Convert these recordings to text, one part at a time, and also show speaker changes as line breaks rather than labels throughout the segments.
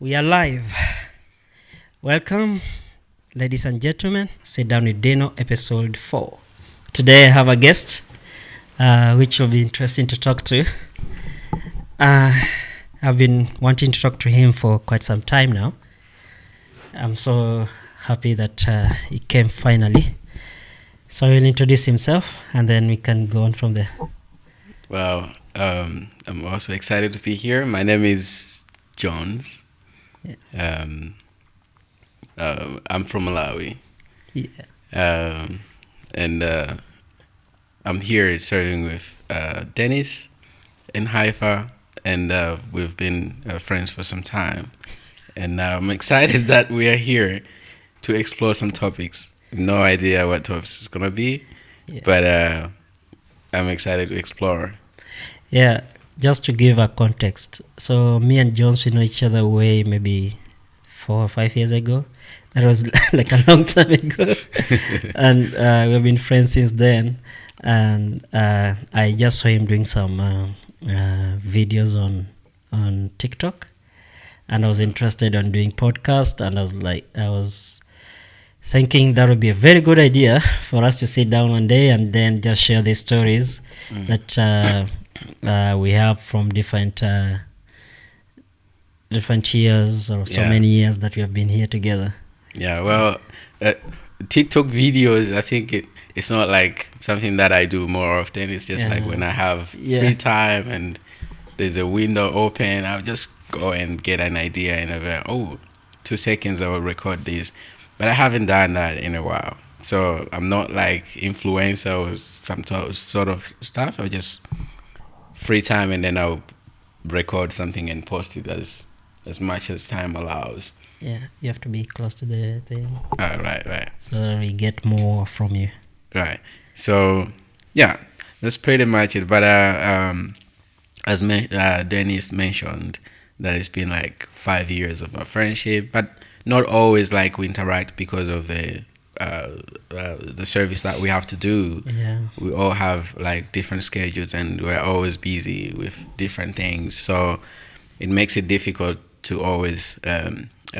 We are live. Welcome, ladies and gentlemen. Sit down with Dinno, episode 4. Today I have a guest, which will be interesting to talk to. I've been wanting to talk to him for quite some time now. I'm so happy that he came finally. So he'll introduce himself, and then we can go on from there.
Well, I'm also excited to be here. My name is Jones.
Yeah.
I'm from Malawi.
Yeah.
And I'm here serving with Dennis in Haifa, and we've been friends for some time. And I'm excited that we are here to explore some topics. No idea what topics it's going to be, but I'm excited to explore.
Yeah, just to give a context. So me and Jones, we know each other way maybe 4 or 5 years ago. That was like a long time ago. And we've been friends since then. And I just saw him doing some videos on TikTok. And I was interested in doing podcast. And I was thinking that would be a very good idea for us to sit down one day and then just share these stories that we have from different years or so many years that we have been here together.
Yeah, well, TikTok videos, I think it's not like something that I do more often. It's just like when I have free time and there's a window open, I'll just go and get an idea and I'll be like, 2 seconds I will record this. But I haven't done that in a while. So I'm not like influencer or some sort of stuff. I just free time and then I'll record something and post it as much as time allows.
Yeah, you have to be close to the thing.
Right.
So that we get more from you.
Right. So, yeah, that's pretty much it. But as Dennis mentioned, that it's been like 5 years of our friendship, but not always like we interact because of the service that we have to do.
Yeah.
We all have like different schedules and we're always busy with different things. So it makes it difficult to always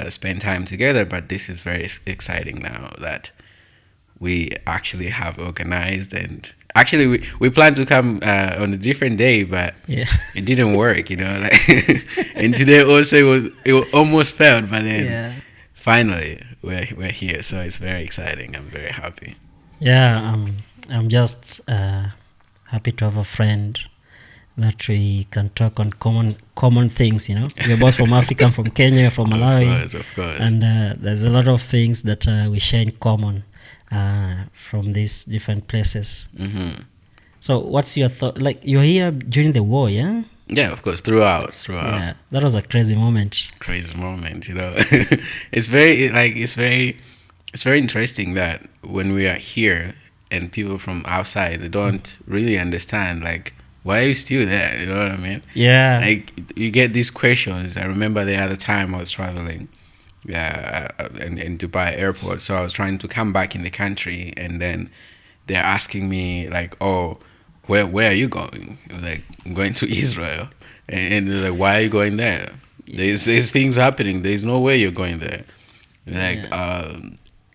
spend time together. But this is very exciting now that we actually have organized, and actually we planned to come on a different day, but it didn't work, like, and today also it almost failed, but then finally we're here, so it's very exciting. I'm very happy.
I'm just happy to have a friend that we can talk on common things. We're both from Africa. I'm from Kenya, we're from Malawi.
Of course.
And there's a lot of things that we share in common from these different places. Mm-hmm. So what's your thought? Like, you're here during the war, yeah?
Yeah, of course, throughout.
Yeah, that was a crazy moment.
It's very interesting that when we are here and people from outside, they don't really understand, like, why are you still there? You know what I mean?
Yeah.
Like, you get these questions. I remember the other time I was traveling in Dubai airport. So I was trying to come back in the country, and then they're asking me, like, where are you going? I was like, I'm going to Israel. And they're like, why are you going there? There's things happening. There's no way you're going there. Like,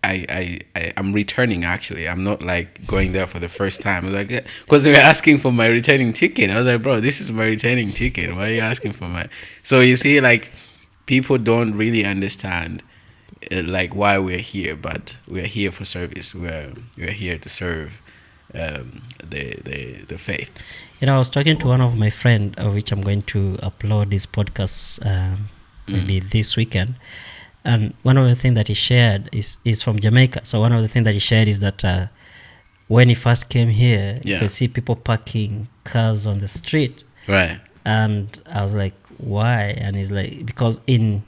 I'm returning, actually. I'm not like going there for the first time. I was like, because they were asking for my returning ticket. I was like, bro, this is my returning ticket. Why are you asking for my? So you see, like, people don't really understand like why we're here, but we're here for service. We're here to serve the faith.
I was talking to one of my friend, of which I'm going to upload this podcast maybe this weekend. And one of the things that he shared is from Jamaica. So one of the things that he shared is that when he first came here, you could see people parking cars on the street.
Right.
And I was like, why? And he's like, because in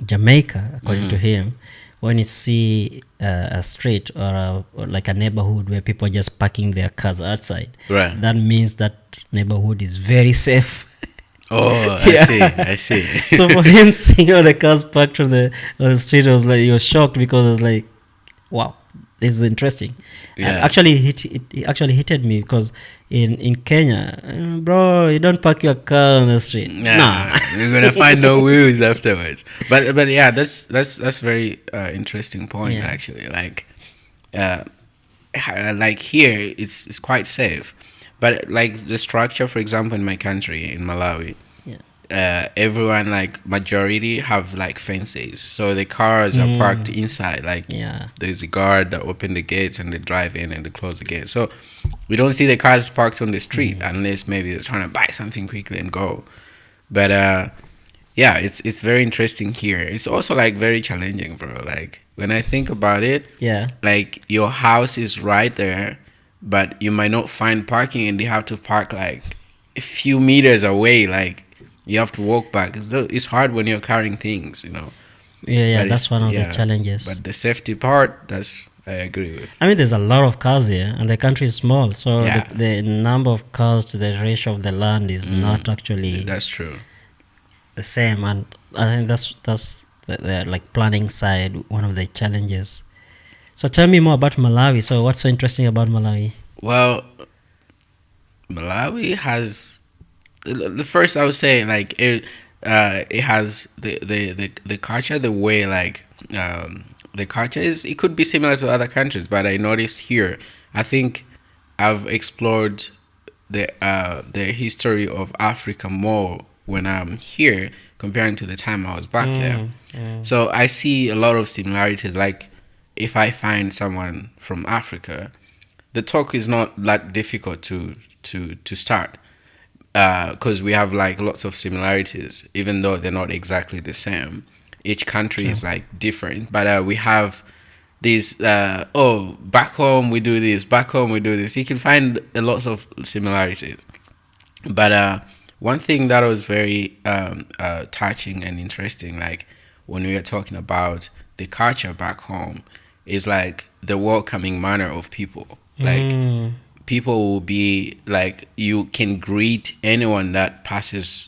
Jamaica, according to him, when you see a street or like a neighborhood where people are just parking their cars outside, that means that neighborhood is very safe.
I see.
So for him seeing all the cars parked on the street, he was shocked, because I was like, wow, this is interesting.
Yeah.
Actually, it actually hit me because in Kenya, bro, you don't park your car on the street. Nah.
You're gonna find no wheels afterwards. But yeah, that's very interesting point actually. Like here, it's quite safe, but like the structure, for example, in my country, in Malawi. Everyone, like majority, have like fences, so the cars are parked inside. Like there's a guard that open the gates and they drive in and they close the gate, so we don't see the cars parked on the street unless maybe they're trying to buy something quickly and go. But yeah, it's very interesting here. It's also like very challenging, bro. Like when I think about it, like your house is right there, but you might not find parking and you have to park like a few meters away. Like you have to walk back. It's hard when you're carrying things, you know.
Yeah, that's one of the challenges.
But the safety part, that's I agree with.
I mean, there's a lot of cars here, and the country is small, so the number of cars to the ratio of the land is not actually.
That's true.
The same, and I think that's the like planning side, one of the challenges. So tell me more about Malawi. So what's so interesting about Malawi?
Well, Malawi has. The first I would say, like it has the culture, the way like the culture is. It could be similar to other countries, but I noticed here. I think I've explored the history of Africa more when I'm here comparing to the time I was back there. So I see a lot of similarities. Like if I find someone from Africa, the talk is not that difficult to start. Because we have like lots of similarities, even though they're not exactly the same. Each country is like different, but we have these. Back home we do this. Back home we do this. You can find a lot of similarities, but one thing that was very touching and interesting, like when we are talking about the culture back home, is like the welcoming manner of people, like. People will be like, you can greet anyone that passes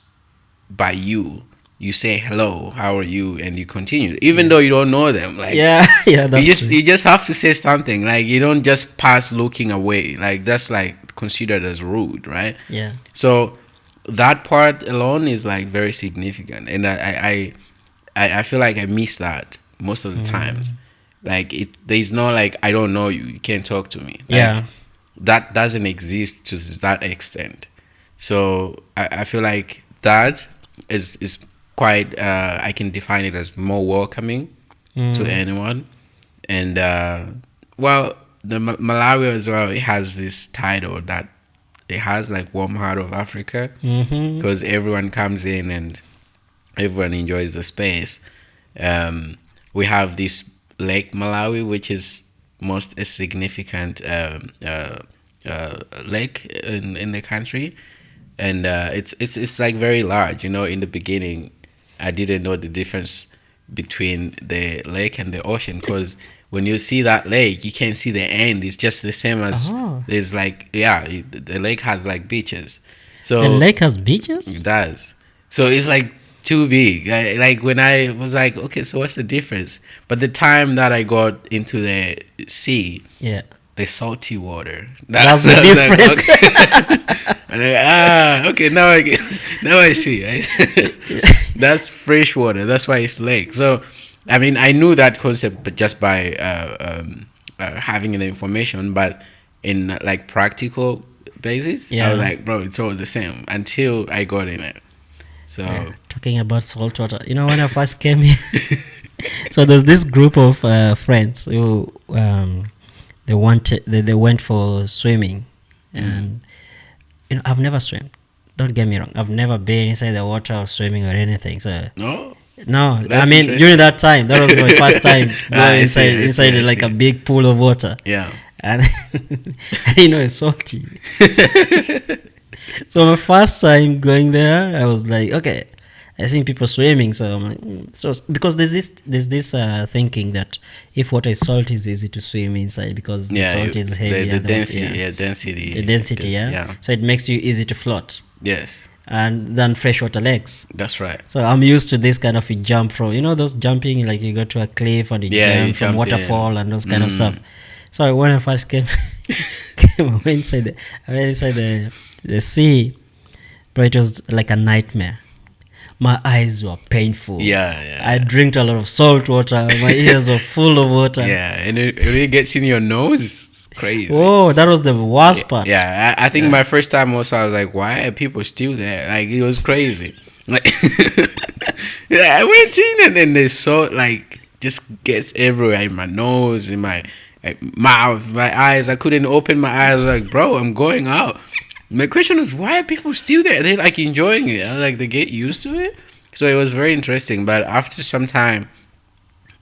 by you. You say hello, how are you, and you continue, even though you don't know them. Like that's you just have to say something. Like you don't just pass looking away. Like that's like considered as rude, right?
Yeah.
So that part alone is like very significant, and I feel like I miss that most of the times. Like there's no like, I don't know you, you can't talk to me. Like, that doesn't exist to that extent. So I feel like that is quite I can define it as more welcoming to anyone. And well, the Malawi as well, it has this title that it has like warm heart of Africa, because everyone comes in and everyone enjoys the space. We have this Lake Malawi, which is most significant lake in the country, and it's like very large. You know, in the beginning, I didn't know the difference between the lake and the ocean, because when you see that lake, you can't see the end. It's just the same as there's like the lake has like beaches. So
the lake has beaches.
It does. So it's like too big. Like when I was like, okay, so what's the difference? But the time that I got into the sea, the salty water.
That's the difference.
Okay, now I see. That's fresh water. That's why it's lake. So, I mean, I knew that concept, but just by having the information. But in like practical basis, I was like, bro, it's all the same until I got in it. So
talking about salt water, you know, when I first came here, so there's this group of friends who they went for swimming, and you know, I've never swum. Don't get me wrong, I've never been inside the water or swimming or anything. So no, I mean during that time, that was my first time going inside like a big pool of water.
Yeah,
and you know, it's salty. So my first time going there, I was like, okay, I seen people swimming, so I'm like, so because there's this thinking that if water is salty, it's easy to swim inside because the salt is heavy.
The density.
So it makes you easy to float.
Yes.
And than freshwater lakes.
That's right.
So I'm used to this kind of a jump from, you know, those jumping, like you go to a cliff and you jump from waterfall and those kind of stuff. So when I first I went inside the sea, but it was like a nightmare. My eyes were painful. I drank a lot of salt water. My ears were full of water.
Yeah, and it really gets in your nose. It's crazy.
Oh, that was the worst part.
Yeah, I think my first time also, I was like, why are people still there? Like, it was crazy. Like, I went in and then the salt, like, just gets everywhere in my nose, in my mouth, my eyes. I couldn't open my eyes. I was like, bro, I'm going out. My question was, why are people still there? They're like enjoying it. Like, they get used to it. So it was very interesting. But after some time,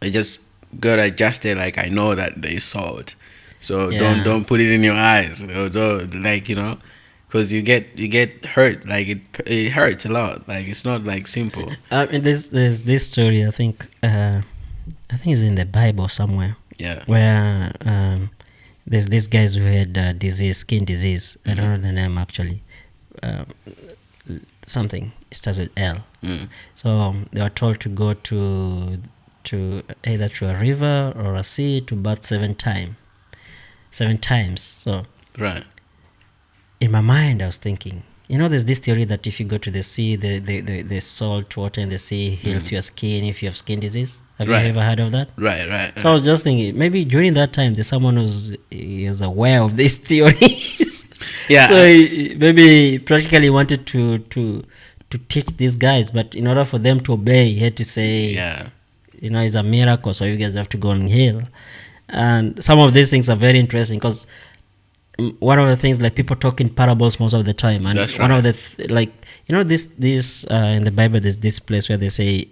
I just got adjusted. Like, I know that there's salt. So don't put it in your eyes. Don't, like, you know, because you get hurt. Like, it hurts a lot. Like, it's not like simple.
And there's this story. I think it's in the Bible somewhere.
Yeah.
Where there's these guys who had skin disease. I don't know the name actually. Something started L. So they were told to go to either to a river or a sea to bath 7 times. So
right.
In my mind, I was thinking, you know, there's this theory that if you go to the sea, the salt water in the sea heals your skin if you have skin disease. Have you ever heard of that?
Right.
So I was just thinking, maybe during that time, there's someone who's aware of these theories.
Yeah.
So he maybe practically wanted to teach these guys, but in order for them to obey, he had to say, you know, it's a miracle, so you guys have to go and heal. And some of these things are very interesting because one of the things, like, people talk in parables most of the time, and one of the like, you know, this in the Bible, there's this place where they say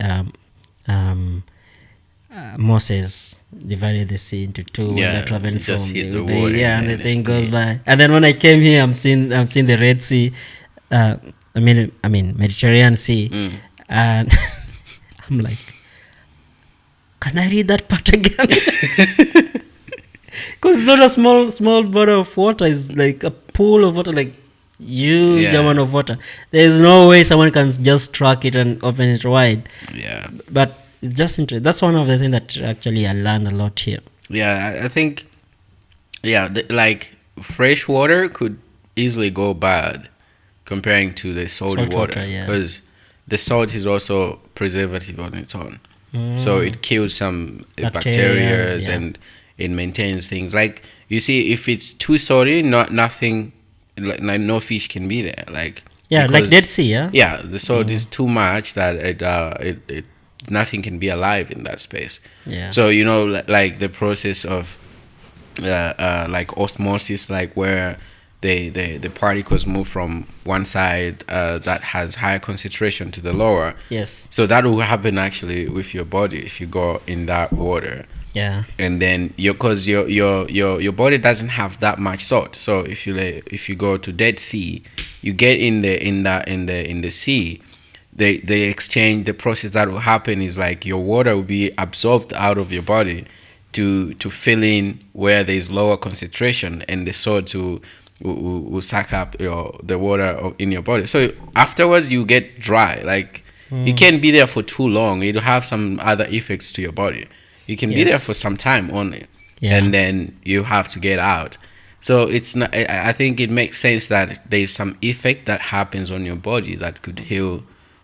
Moses divided the sea into two when they're traveling from
the water,
and the thing goes by. And then when I came here, I'm seeing the Red Sea, I mean Mediterranean Sea, and I'm like, can I read that part again? Because it's not a small bottle of water. It's like a pool of water, like huge amount of water. There's no way someone can just track it and open it wide.
Yeah.
But it's just interesting. That's one of the things that actually I learned a lot here.
Yeah, I think, like, fresh water could easily go bad comparing to the salt water. Because the salt is also preservative on its own. So it kills some bacteria and it maintains things. Like, you see, if it's too salty, nothing, like no fish can be there. Like,
like Dead Sea,
the salt is too much that it nothing can be alive in that space. So, you know, like the process of like osmosis, like where the particles move from one side that has higher concentration to the lower. So that will happen actually with your body if you go in that water. And then your body doesn't have that much salt. So if you go to Dead Sea, you get in the sea, they exchange. The process that will happen is like your water will be absorbed out of your body to fill in where there is lower concentration, and the salt will suck up the water in your body. So afterwards you get dry. Like, you can't be there for too long. It'll have some other effects to your body. You can be there for some time only, and then you have to get out. So it's not. I think it makes sense that there's some effect that happens on your body that could heal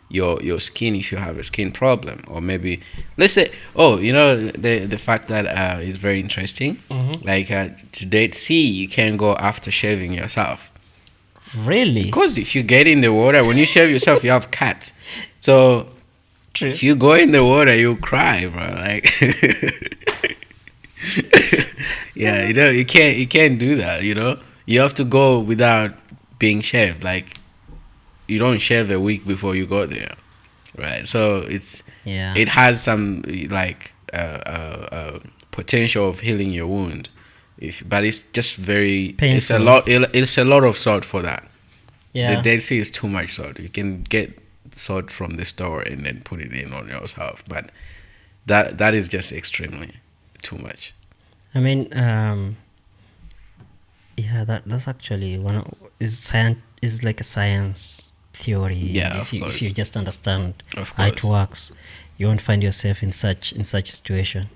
your skin if you have a skin problem, or maybe, let's say, the fact that is very interesting. Like, to Dead Sea, you can't go after shaving yourself.
Really?
Because if you get in the water, when you shave yourself, you have cuts. So if you go in the water, you'll cry, bro. Like, you can't do that. You know, you have to go without being shaved. Like, you don't shave a week before you go there, right? So it has some like potential of healing your wound, but it's just very painful. It's a lot of salt for that. The Dead Sea is too much salt. You can get salt from the store and then put it in on yourself, but that is just extremely too much.
I mean, that's actually is like a science theory. If you just understand how it works, you won't find yourself in such situation.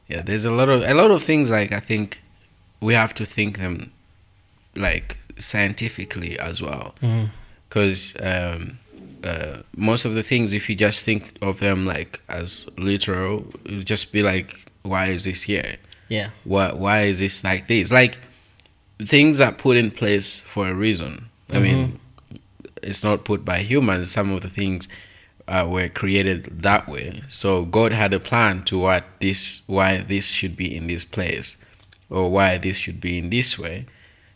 Yeah, there's a lot of things, like, I think we have to think them like scientifically as well, because most of the things, if you just think of them like as literal, it would just be like, why is this here?
Yeah.
Why is this like this? Like, things are put in place for a reason. I mean, it's not put by humans. Some of the things were created that way. So God had a plan to why this should be in this place, or why this should be in this way.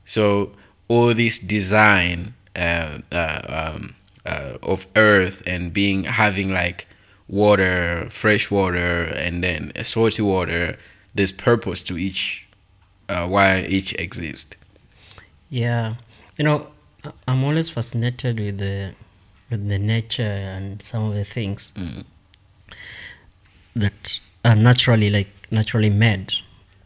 So all this design of earth, and having like water, fresh water, and then salty water, there's purpose to each, why each exists.
Yeah, I'm always fascinated with the nature and some of the things that are naturally made,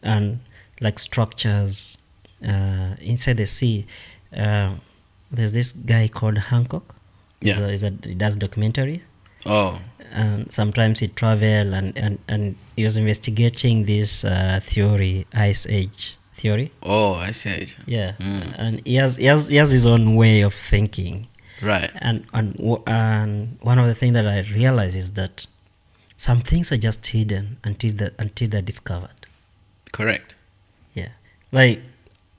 and like structures inside the sea. There's this guy called Hancock.
Yeah.
He does documentary.
Oh.
And sometimes he travel and he was investigating this theory, Ice Age theory.
Oh, Ice Age.
Yeah. And he has his own way of thinking.
Right.
And one of the things that I realize is that some things are just hidden until they're discovered.
Correct.
Yeah. Like,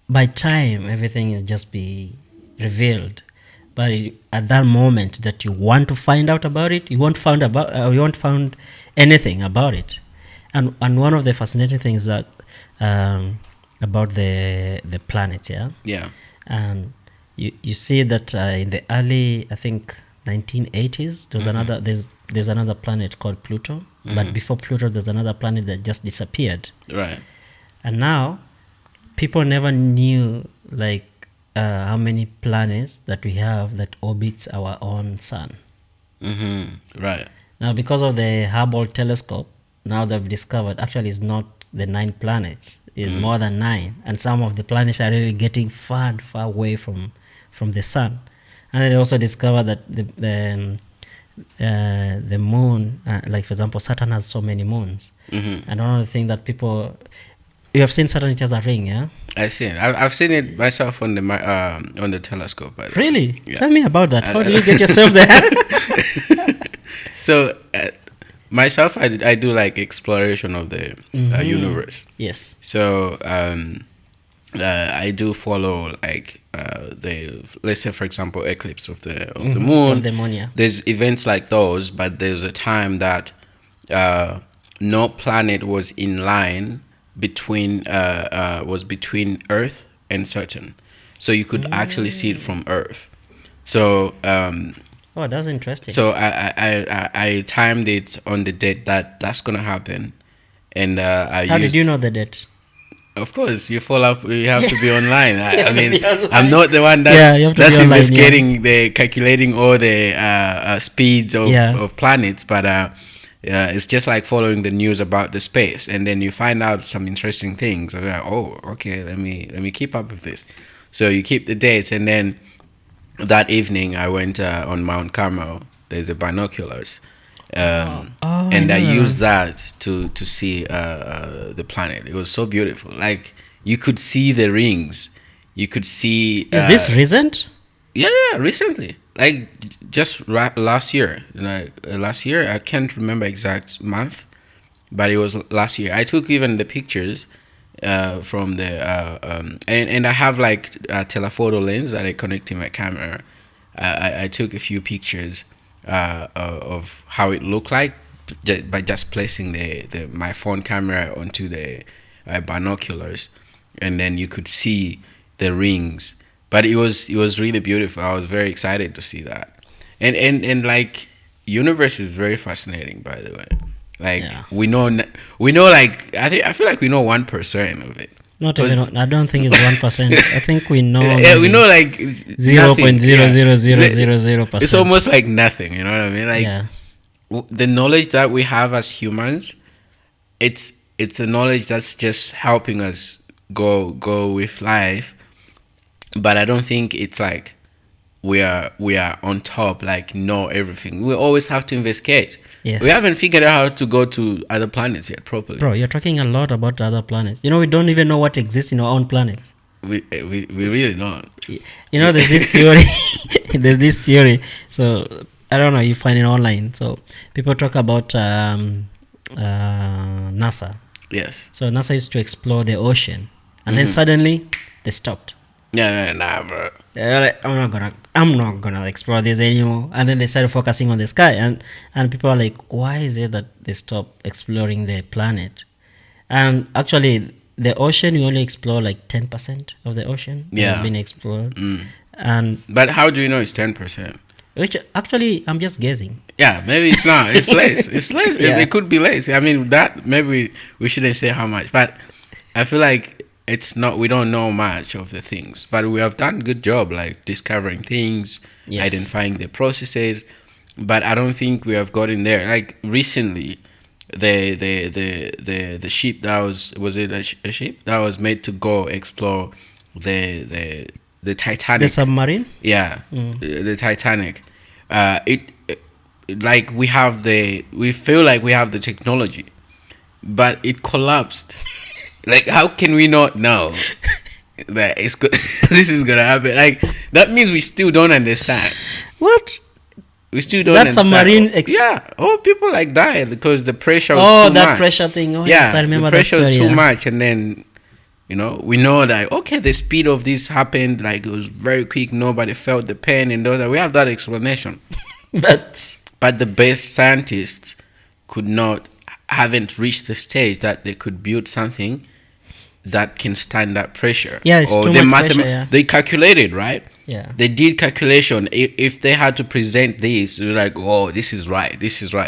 by time, everything will just be revealed. But at that moment that you want to find out about it, you won't find anything about it. And one of the fascinating things that about the planet, yeah.
Yeah.
And you see that in the early, I think, 1980s, there's another planet called Pluto. But before Pluto, there's another planet that just disappeared.
Right.
And now, people never knew like how many planets that we have that orbits our own sun.
Right.
Now, because of the Hubble telescope, now they've discovered actually it's not the 9 planets, it's more than 9, and some of the planets are really getting far away from the sun. And they also discovered that the moon, like for example, Saturn has so many moons. And one of the things that you have seen Saturn, it has a ring, yeah?
I've seen it. I've seen it myself on the telescope. By the way.
Really?
Yeah.
Tell me about that. How do you get yourself there?
So, myself, I do like exploration of the universe.
Yes.
So, I do follow like let's say, for example, eclipse of the moon.
Of the moon, yeah.
There's events like those, but there's a time that no planet was in line between Earth and Saturn, so you could actually see it from Earth. So
oh, that's interesting.
So I timed it on the date that's gonna happen, and
how did you know the date?
Of course, you follow up. You have to be online. I mean,
online.
I'm not the one that's investigating calculating all the speeds of planets, but it's just like following the news about the space, and then you find out some interesting things. I'm like, oh, okay, let me keep up with this. So you keep the dates, and then that evening I went on Mount Carmel. There's a binoculars, and I used that to see the planet. It was so beautiful. Like, you could see the rings. You could see.
Is this recent?
Yeah, recently. Like, just last year. Last year, I can't remember exact month, but it was last year. I took even the pictures from the and I have like a telephoto lens that I connect to my camera. I took a few pictures of how it looked like by just placing my phone camera onto the binoculars, and then you could see the rings. But it was really beautiful. I was very excited to see that, and like, universe is very fascinating, by the way. Like, we know like I feel like we know 1% of it.
Not even. I don't think it's 1%. I think we know.
We know like
0.00000%.
It's almost like nothing. You know what I mean? Like, the knowledge that we have as humans, it's a knowledge that's just helping us go with life. But I don't think it's like we are on top, like, know everything. We always have to investigate.
Yes.
We haven't figured out how to go to other planets yet properly.
Bro, you're talking a lot about other planets. You know, we don't even know what exists in our own planet.
We really don't.
You know, there's this theory. There's this theory. So I don't know. You find it online. So people talk about NASA.
Yes.
So NASA used to explore the ocean, and then suddenly they stopped.
Yeah, nah, bro.
They're like, I'm not gonna explore this anymore. And then they started focusing on the sky, and people are like, why is it that they stopped exploring the planet? And actually, the ocean, you only explore like 10% of the ocean that have been explored.
But how do you know it's 10%?
Which actually, I'm just guessing.
Yeah, maybe it's not. It's less. It's less.
Yeah.
It could be less. I mean, that maybe we shouldn't say how much, but I feel like it's not. We don't know much of the things, but we have done a good job, like discovering things, identifying the processes. But I don't think we have gotten there. Like recently, the ship that was it a ship that was made to go explore the Titanic,
The submarine.
yeah, the Titanic. Like we feel like we have the technology, but it collapsed. Like, how can we not know that it's good? This is gonna happen. Like, that means we still don't understand.
What?
We still don't
That
understand.
submarine
people like died because the pressure was too
that
much.
pressure thing. Oh,
Yeah,
yes, I remember
the pressure
that story.
was too much, and then we know that okay, the speed of this happened, like it was very quick. Nobody felt the pain, and all that. We have that explanation, but the best scientists haven't reached the stage that they could build something that can stand that pressure.
Yeah, it's too much pressure. Yeah.
They calculated, right?
Yeah.
They did calculation. If they had to present this, they're like, oh, this is right,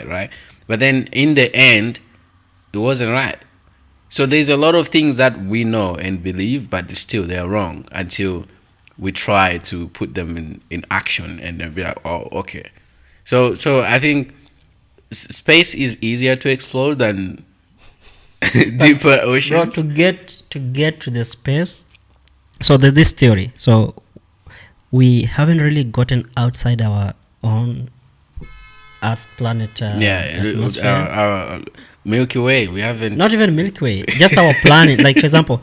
right? But then in the end, it wasn't right. So there's a lot of things that we know and believe, but still they're wrong until we try to put them in action, and then be like, oh, okay. So I think space is easier to explore than deeper oceans.
Bro, to get to the space. So there's this theory. So we haven't really gotten outside our own Earth planet.
Our Milky Way. We haven't.
Not even Milky Way. Just our planet. Like, for example,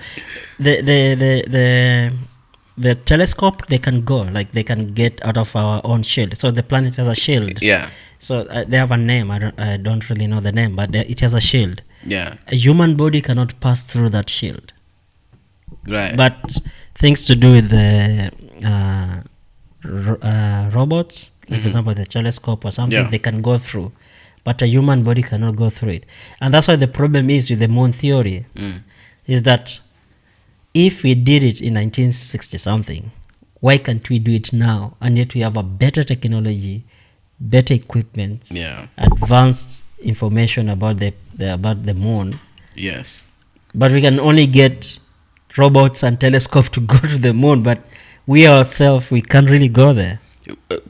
the telescope, they can go. Like, they can get out of our own shield. So the planet has a shield.
Yeah.
So they have a name. I don't really know the name, but it has a shield.
Yeah.
A human body cannot pass through that shield.
Right.
But things to do with the robots, like for example, the telescope or something, they can go through. But a human body cannot go through it. And that's why the problem is with the moon theory, is that if we did it in 1960 something, why can't we do it now? And yet we have a better technology, better equipment, advanced information about the moon.
Yes.
But we can only get robots and telescope to go to the moon, but we ourselves, we can't really go there.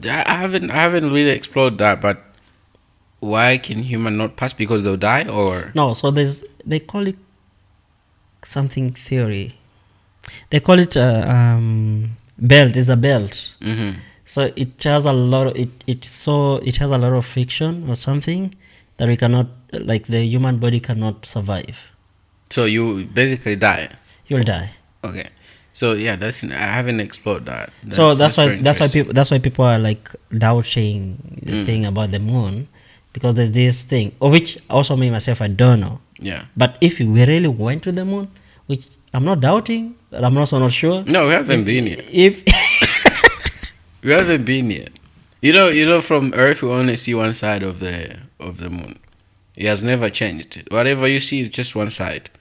I haven't really explored that, but why can human not pass? Because they'll die, or
no? So they call it something theory. They call it belt. It's a belt.
Mm-hmm.
So it has a lot of it has a lot of friction or something that we cannot, like, the human body cannot survive.
So you basically die.
You'll die.
Okay. So yeah, I haven't explored that.
That's why people are like doubting the thing about the moon, because there's this thing of which also me myself I don't know.
Yeah.
But if we really went to the moon, which I'm not doubting, but I'm also not sure.
No, we haven't been yet. We haven't been yet. You know, from Earth we only see one side of the moon. It has never changed. Whatever you see is just one side.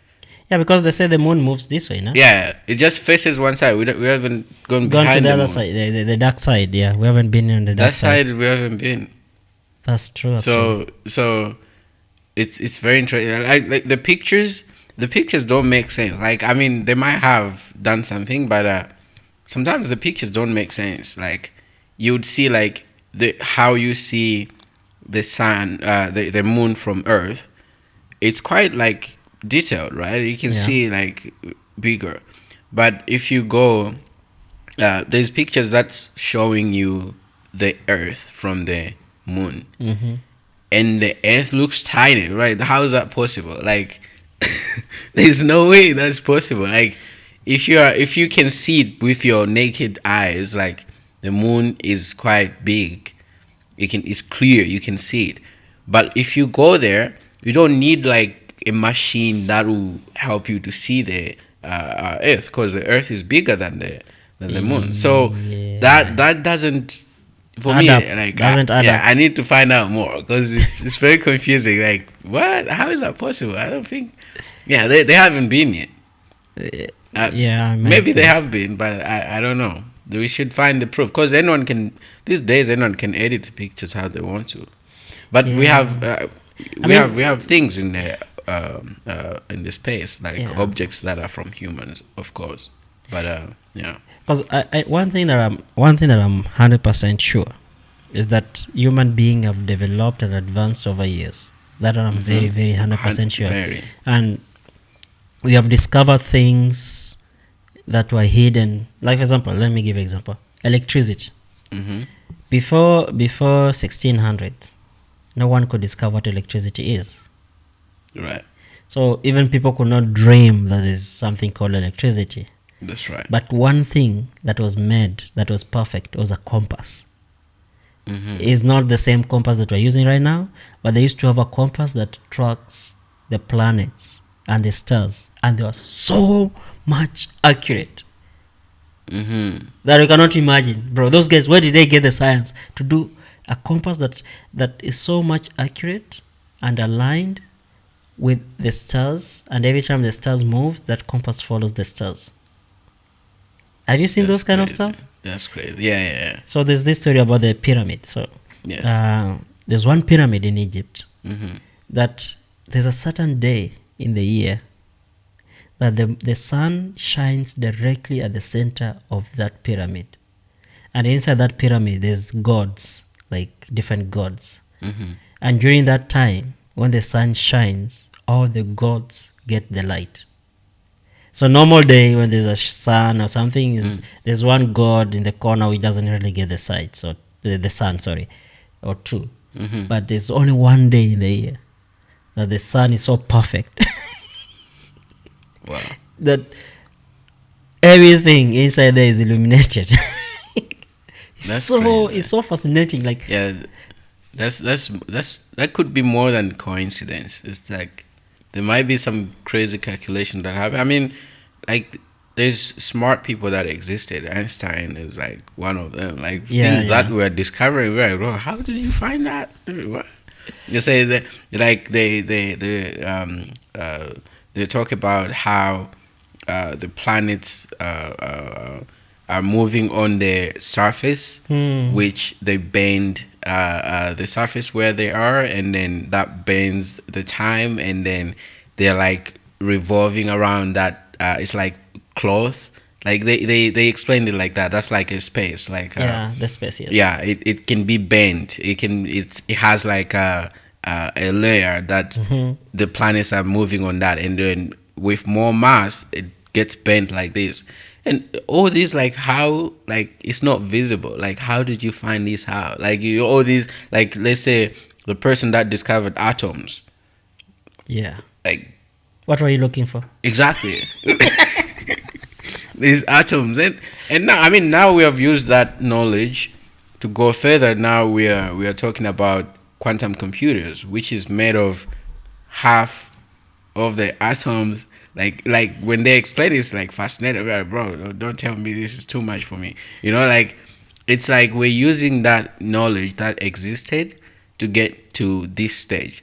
Yeah, because they say the moon moves this way, no?
Yeah, it just faces one side. We haven't gone
to
behind
the other
moon.
side, the dark side. Yeah, we haven't been on the dark side.
That side we haven't been.
That's true.
So it's very interesting. Like the pictures don't make sense. Like, I mean, they might have done something, but sometimes the pictures don't make sense. Like, you'd see like how you see the sun, the moon from Earth. It's quite like detailed, right? You can see like bigger. But if you go, there's pictures that's showing you the Earth from the moon.
Mm-hmm.
and the Earth looks tiny, right? How is that possible? Like, there's no way that's possible. Like, if you can see it with your naked eyes, like the moon is quite big. It's clear, you can see it. But if you go there, you don't need like a machine that will help you to see the Earth, because the Earth is bigger than the moon. So that doesn't, for
Add
me,
up.
like
Doesn't add up.
I need to find out more, because it's very confusing. Like, what? How is that possible? I don't think. Yeah, they haven't been yet. Maybe they have been, but I don't know. We should find the proof, because these days anyone can edit the pictures how they want to. But we have we have things in there in the space, like objects that are from humans, of course. But yeah.
Because one thing that I'm 100% sure is that human beings have developed and advanced over years. That I'm very, very 100% sure. And we have discovered things that were hidden. Like, for example, let me give an example. Electricity. Before 1600, no one could discover what electricity is.
Right.
So even people could not dream that there's something called electricity.
That's right.
But one thing that was made that was perfect was a compass. It's not the same compass that we're using right now, but they used to have a compass that tracks the planets and the stars, and they were so much accurate that you cannot imagine, bro. Those guys, where did they get the science to do a compass that is so much accurate and aligned with the stars, and every time the stars moves, that compass follows the stars? Have you seen those kind of stuff?
That's crazy. Yeah.
So there's this story about the pyramid. So there's one pyramid in Egypt that there's a certain day in the year that the sun shines directly at the center of that pyramid. And inside that pyramid, there's gods, like different gods. And during that time, when the sun shines, all the gods get the light. So normal day when there's a sun or something, there's one god in the corner which doesn't really get the sight, so the sun, or two. But there's only one day in the year that the sun is so perfect that everything inside there is illuminated. It's so fascinating. Like,
that could be more than coincidence. It's like there might be some crazy calculation that happen. I mean, like, there's smart people that existed. Einstein is like one of them. Like, things that we're discovering. We're like, bro, how did you find that? What? You say that, like, they talk about how the planets are moving on their surface, which they bend the surface where they are, and then that bends the time, and then they're like revolving around that. It's like cloth. Like they explained it like that. That's like a space. Like
the space. Yes.
Yeah, it can be bent. It has like a layer that the planets are moving on that, and then with more mass, it gets bent like this. And all these, like, how, like, it's not visible. Like, how did you find this? How, like, all these, like, let's say the person that discovered atoms.
Yeah.
Like,
what were you looking for?
Exactly. These atoms, and now, I mean, now we have used that knowledge to go further. Now we are talking about quantum computers, which is made of half of the atoms. Like when they explain it, it's like fascinating. Like, bro, don't tell me this is too much for me. You know, like, it's like we're using that knowledge that existed to get to this stage.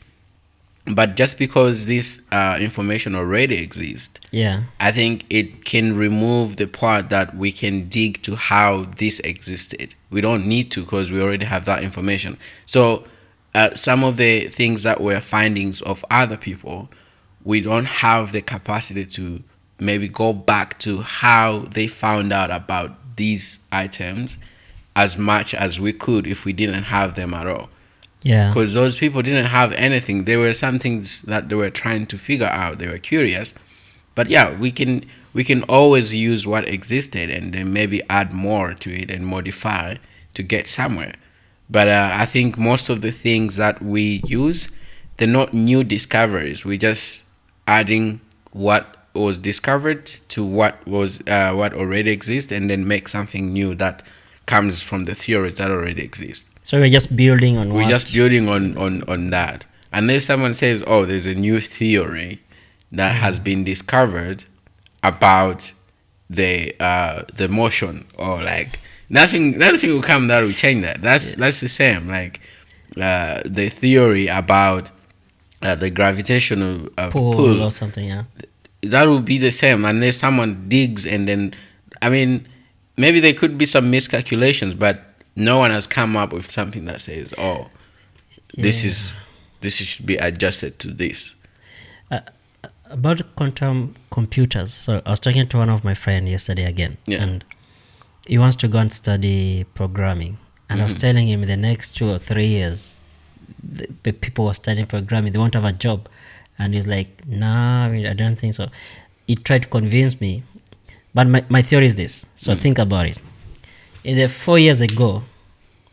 But just because this information already exists, I think it can remove the part that we can dig to how this existed. We don't need to, because we already have that information. So some of the things that were findings of other people, we don't have the capacity to maybe go back to how they found out about these items as much as we could if we didn't have them at all.
Yeah.
Because those people didn't have anything. There were some things that they were trying to figure out. They were curious. But yeah, we can always use what existed and then maybe add more to it and modify to get somewhere. But I think most of the things that we use, they're not new discoveries. We're just adding what was discovered to what already exists, and then make something new that comes from the theories that already exist.
So we're just building on
We're just building on that. Unless someone says, oh, there's a new theory that has been discovered about the motion, or like nothing will come that will change that. That's the same. Like the theory about the gravitational pull
or something, yeah.
That will be the same unless someone digs, and then, I mean, maybe there could be some miscalculations, but no one has come up with something that says, oh, this should be adjusted to this.
About quantum computers, so I was talking to one of my friends yesterday again, and he wants to go and study programming, and I was telling him in the next 2 or 3 years, the people who are studying programming, they won't have a job. And he's like, nah, I don't think so. He tried to convince me, but my theory is this. So think about it. In the 4 years ago,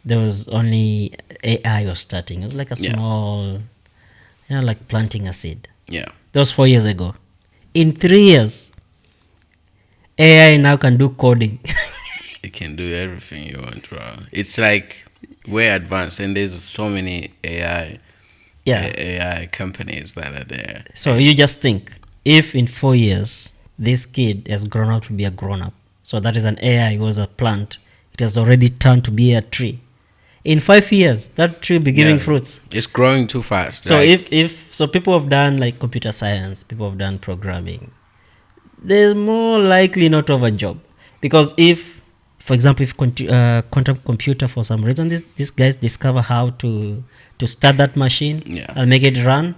there was only AI was starting. It was like a small, like planting a seed.
Yeah.
That was 4 years ago. In 3 years, AI now can do coding.
It can do everything you want, bro. It's like way advanced, and there's so many AI companies that are there.
So you just think, if in 4 years this kid has grown up to be a grown-up, so that is an AI, was a plant, it has already turned to be a tree. In 5 years, that tree will be giving fruits.
It's growing too fast.
So if people have done like computer science, people have done programming, they're more likely not to have a job. Because if, for example, if quantum computer, for some reason, these guys discover how to start that machine and make it run,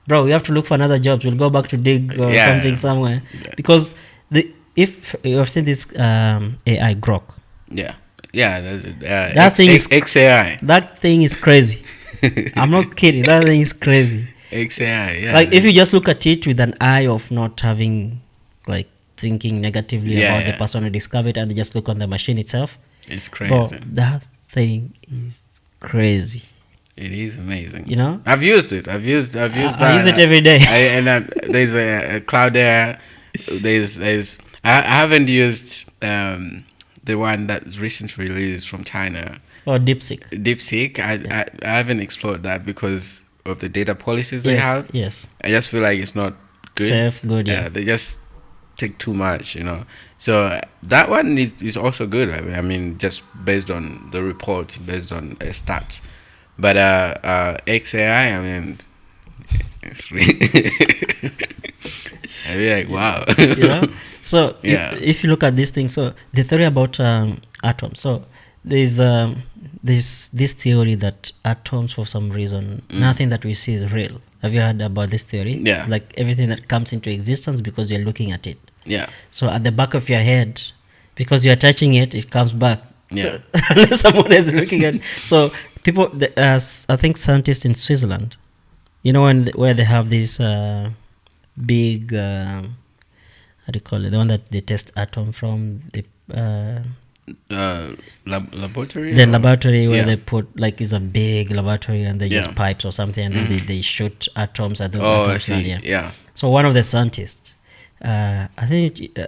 bro, you have to look for another job. We'll go back to dig or something somewhere. Because if you have seen this AI Grok.
That thing is XAI.
That thing is crazy. I'm not kidding. That thing is crazy.
XAI,
Like if you just look at it with an eye of not having, like, thinking negatively about the person who discovered it, and just look on the machine itself.
It's crazy.
But that thing is crazy.
It is amazing.
You know?
I've used it. I've used that.
I use it every day.
There's a cloud there. I haven't used the one that's recently released from China.
Or DeepSeek.
DeepSeek. I haven't explored that because of the data policies they have.
Yes.
I just feel like it's not good.
Safe, good,
They just take too much, So that one is also good. I mean, just based on the reports, based on stats. But XAI, I mean, it's really I'd be like, wow.
So if you look at this thing, so the theory about atoms. So there's this theory that atoms, for some reason, nothing that we see is real. Have you heard about this theory?
Yeah.
Like everything that comes into existence because you're looking at it.
Yeah.
So at the back of your head, because you're touching it, it comes back.
Yeah.
So, unless someone is looking at it. So people, I think scientists in Switzerland, where they have this big, how do you call it? The one that they test atom from, the
laboratory.
The laboratory where they put, like, is a big laboratory, and they use pipes or something, and then they shoot atoms at those atoms.
I see.
So one of the scientists, I think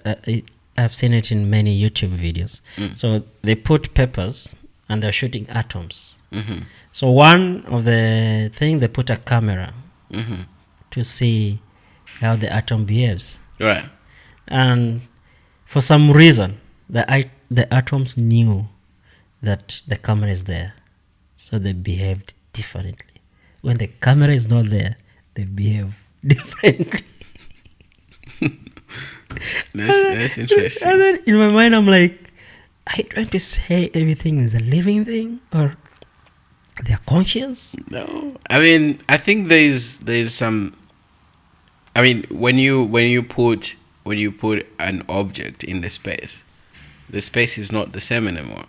I've seen it in many YouTube videos. So they put peppers and they're shooting atoms. So one of the thing, they put a camera to see how the atom behaves.
Right.
And for some reason, the atoms knew that the camera is there, so they behaved differently. When the camera is not there, they behave differently.
That's interesting.
And then in my mind, I'm like, are you trying to say everything is a living thing, or they are conscious?
No, I mean, I think there's some. I mean, when you put an object in the space is not the same anymore.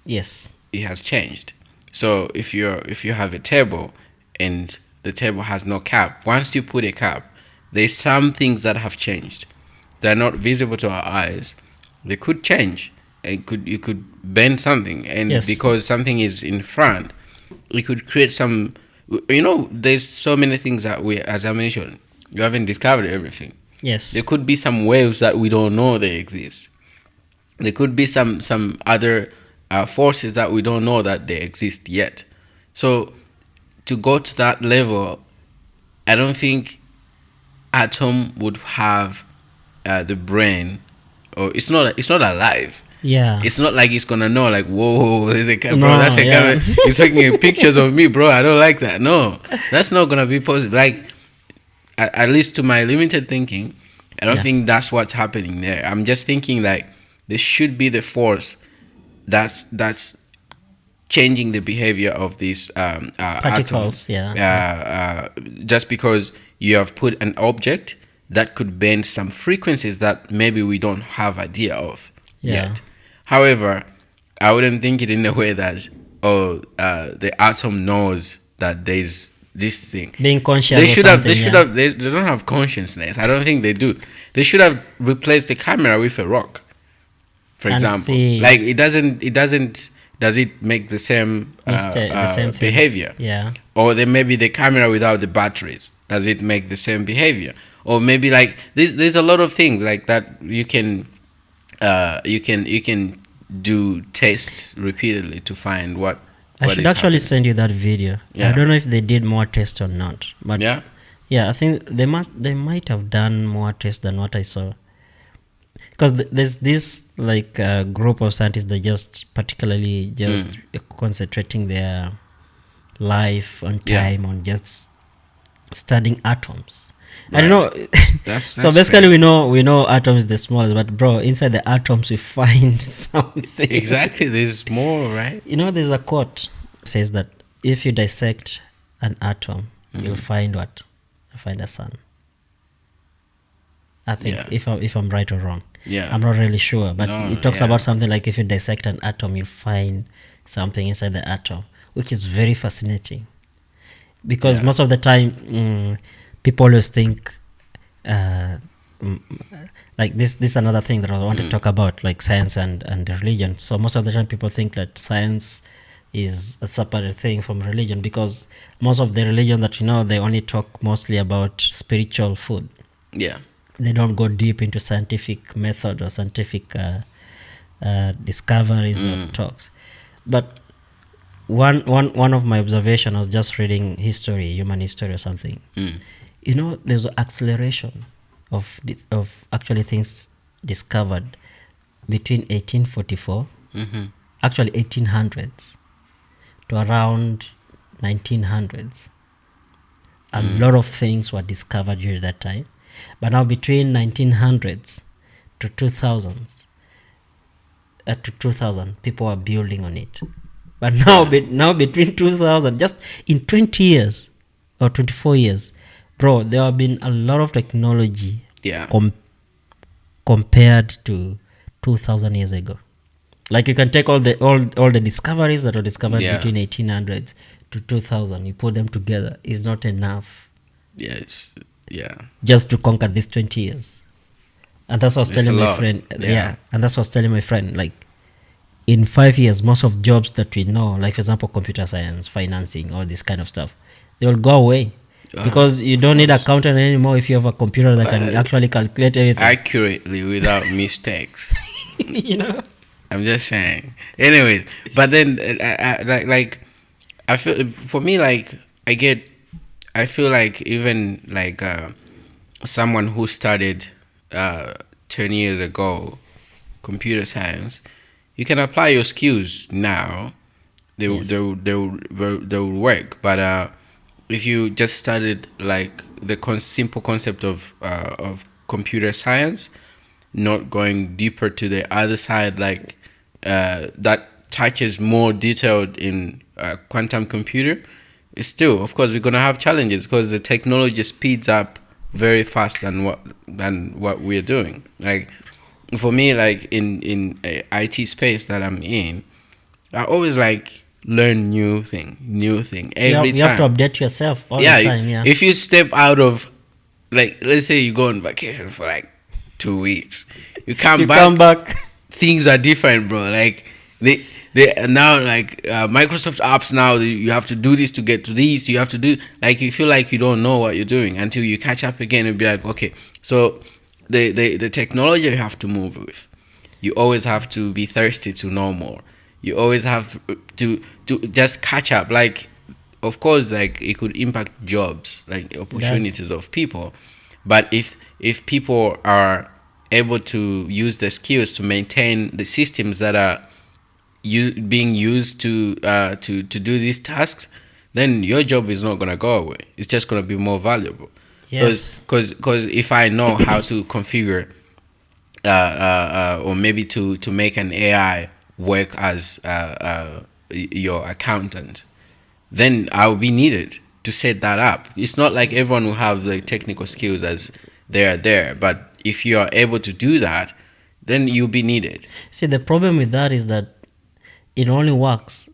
Yes,
it has changed. So if you have a table and the table has no cap, once you put a cap, there's some things that have changed. They're not visible to our eyes. They could change, you could bend something, and because something is in front, we could create some. There's so many things that we, as I mentioned, you haven't discovered everything.
Yes,
there could be some waves that we don't know they exist. There could be some other forces that we don't know that they exist yet. So to go to that level, I don't think atom would have the brain, or it's not alive.
Yeah,
it's not like it's gonna know, like, whoa, there's a camera, bro, that's a camera. You're taking pictures of me, bro. I don't like that. No, that's not gonna be possible. Like, at least to my limited thinking, I don't think that's what's happening there. I'm just thinking like there should be the force that's changing the behavior of these
particles.
Atoms. Just because you have put an object that could bend some frequencies that maybe we don't have idea of yet. However, I wouldn't think it in the way that the atom knows that there's this thing.
Being conscious.
They don't have consciousness. I don't think they do. They should have replaced the camera with a rock, for example. Like, it doesn't. Does it make the same behavior?
Yeah.
Or then maybe the camera without the batteries, does it make the same behavior? Or maybe like there's a lot of things like that you can do tests repeatedly to find what
I should actually send you that video. I don't know if they did more tests or not, but I think they might have done more tests than what I saw. Because there's this like group of scientists that just particularly concentrating their life on time on just studying atoms. Right. I don't know. That's so basically we know atoms is the smallest, but bro, inside the atoms we find something.
Exactly, there's more, right?
There's a quote says that if you dissect an atom, you'll find what? You'll find a sun. I think if I'm right or wrong.
Yeah.
I'm not really sure, but it talks about something like if you dissect an atom, you'll find something inside the atom, which is very fascinating. Because most of the time, people always think, like this is another thing that I want to talk about, like science and religion. So most of the time people think that science is a separate thing from religion, because most of the religion that they only talk mostly about spiritual food.
Yeah.
They don't go deep into scientific method or scientific discoveries or talks. But one of my observations, I was just reading human history or something. There's an acceleration of actually things discovered between 1844, actually 1800s, to around 1900s. A lot of things were discovered during that time. But now between 1900s to 2000s, to 2000, people are building on it. But now between 2000, just in 20 years or 24 years, bro, there have been a lot of technology compared to 2000 years ago. Like, you can take all the discoveries that were discovered between 1800s to 2000, you put them together, is not enough. Just to conquer these 20 years. And that's what I was telling my friend. And that's what I was telling my friend. Like, in 5 years, most of jobs that we know, like for example, computer science, financing, all this kind of stuff, they will go away. Because you don't need an accountant anymore if you have a computer that can actually calculate everything
accurately without mistakes. I'm just saying. Anyways, but then I feel, for me, like, I feel like even like someone who studied 10 years ago computer science, you can apply your skills now. They will work. But if you just studied like the simple concept of computer science, not going deeper to the other side, like that touches more detailed in quantum computer, it's still, of course, we're gonna have challenges because the technology speeds up very fast than what we're doing. Like, for me, like in a IT space that I'm in, I always like learn new thing every time.
You have to update yourself all the time.
If you step out of, like, let's say you go on vacation for like 2 weeks, you come back, things are different, bro. Like they now, like Microsoft apps now, you have to do this to get to these. You have to do, like, you feel like you don't know what you're doing until you catch up again and be like, okay. So the technology you have to move with. You always have to be thirsty to know more. You always have to just catch up. Like, of course, like, it could impact jobs, like opportunities of people. But if people are able to use the skills to maintain the systems that are being used to do these tasks, then your job is not gonna go away. It's just gonna be more valuable.
Yes.
Because if I know how to configure, or maybe to make an AI work as your accountant, then I'll be needed to set that up. It's not like everyone will have the technical skills as they are there, but if you are able to do that, then you'll be needed.
See, the problem with that is that it only works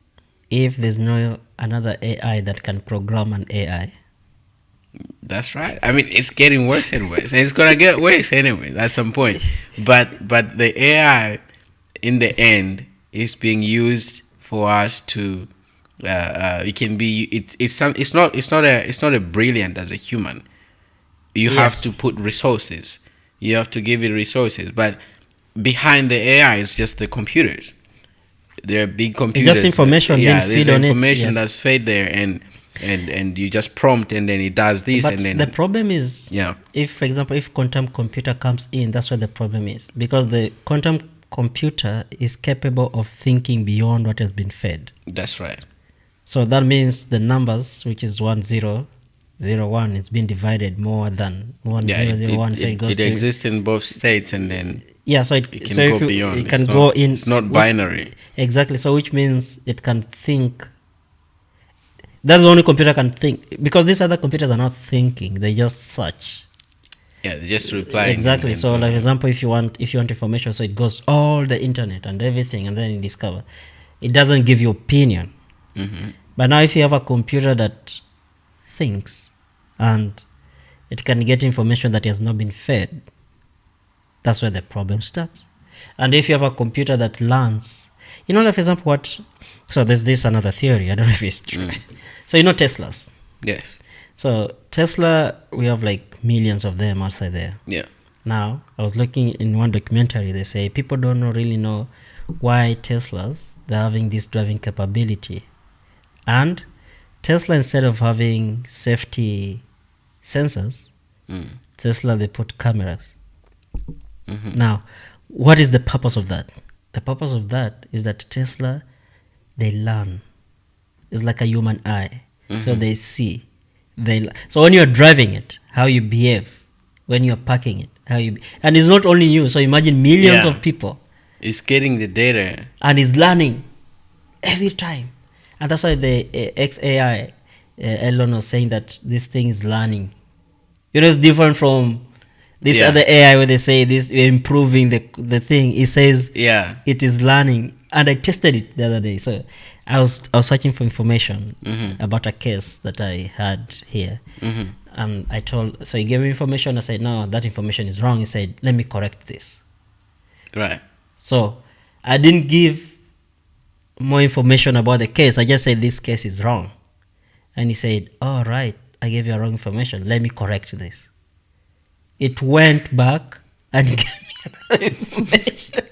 if there's no another AI that can program an AI.
That's right. I mean, it's getting worse and worse, and it's gonna get worse anyway at some point. But the AI, in the end, is being used for us to. It can be. It's not a brilliant as a human. You have to put resources. You have to give it resources, but behind the AI is just the computers. There are big computers.
It's just information being fed on it.
Information that's fed there, and you just prompt, and then it does this.
But
and then
the problem is, if, for example, if quantum computer comes in, that's where the problem is, because the quantum computer is capable of thinking beyond what has been fed.
That's right.
So that means the numbers, which is 1001, it's been divided more than 1001. So it
exists in both states, and then
so it
can go beyond.
It can go in.
It's not binary.
Exactly. So which means it can think. That's the only computer can think, because these other computers are not thinking; they just search.
Yeah, they just reply.
Exactly. So, like, for example, if you want information, so it goes all the internet and everything, and then it discover. It doesn't give you opinion.
Mm-hmm.
But now, if you have a computer that thinks and it can get information that has not been fed, that's where the problem starts. And if you have a computer that learns, like, for example, so there's this another theory, I don't know if it's true. So, Teslas.
Yes.
So Tesla, we have like millions of them outside there.
Yeah.
Now, I was looking in one documentary, they say people don't really know why Teslas, they're having this driving capability. And Tesla, instead of having safety sensors, Tesla, they put cameras. Mm-hmm. Now, what is the purpose of that? The purpose of that is that Tesla, they learn. It's like a human eye. Mm-hmm. So they see. So when you're driving it, how you behave. When you're parking it, and it's not only you. So imagine millions of people.
It's getting the data.
And it's learning every time. And that's why the XAI, Elon was saying that this thing is learning. It's different from this other AI where they say this, we're improving the thing. It says it is learning. And I tested it the other day. So I was searching for information about a case that I had here. Mm-hmm. And so he gave me information. I said, no, that information is wrong. He said, let me correct this.
Right.
So I didn't give more information about the case. I just said, this case is wrong. And he said, oh, right, I gave you wrong information. Let me correct this. It went back and gave me another information.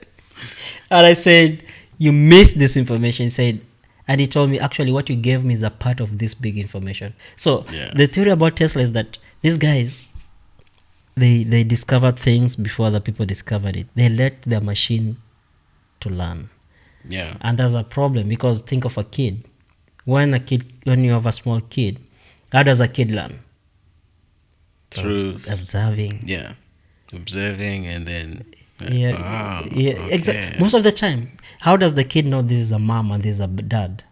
And I said, you missed this information. He said, and he told me, actually, what you gave me is a part of this big information. So the theory about Tesla is that these guys, they discovered things before other people discovered it. They let their machine to learn.
Yeah.
And there's a problem, because think of a kid. When you have a small kid, how does a kid learn?
Through
observing.
Yeah. Observing, and then
exactly. Most of the time, how does the kid know this is a mom and this is a dad?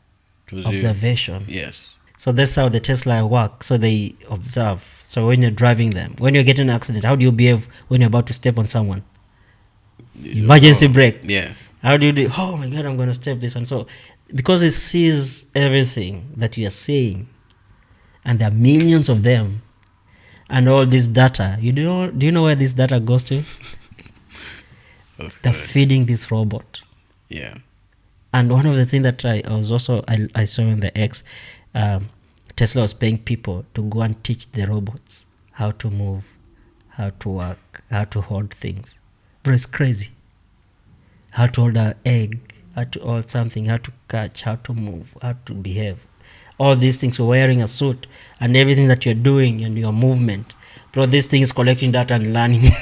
Observation.
Yes.
So that's how the Tesla work. So they observe. So when you're driving them, when you're getting an accident, how do you behave when you're about to step on someone? Emergency brake.
Yes.
How do you do? Oh my God, I'm going to step this one. So because it sees everything that you are saying, and there are millions of them, and all this data, do you know where this data goes to? They're feeding this robot.
Yeah.
And one of the things that I saw in the X, Tesla was paying people to go and teach the robots how to move, how to work, how to hold things. Bro, it's crazy. How to hold an egg, how to hold something, how to catch, how to move, how to behave. All these things, you're wearing a suit, and everything that you're doing and your movement. Bro, this thing is collecting data and learning.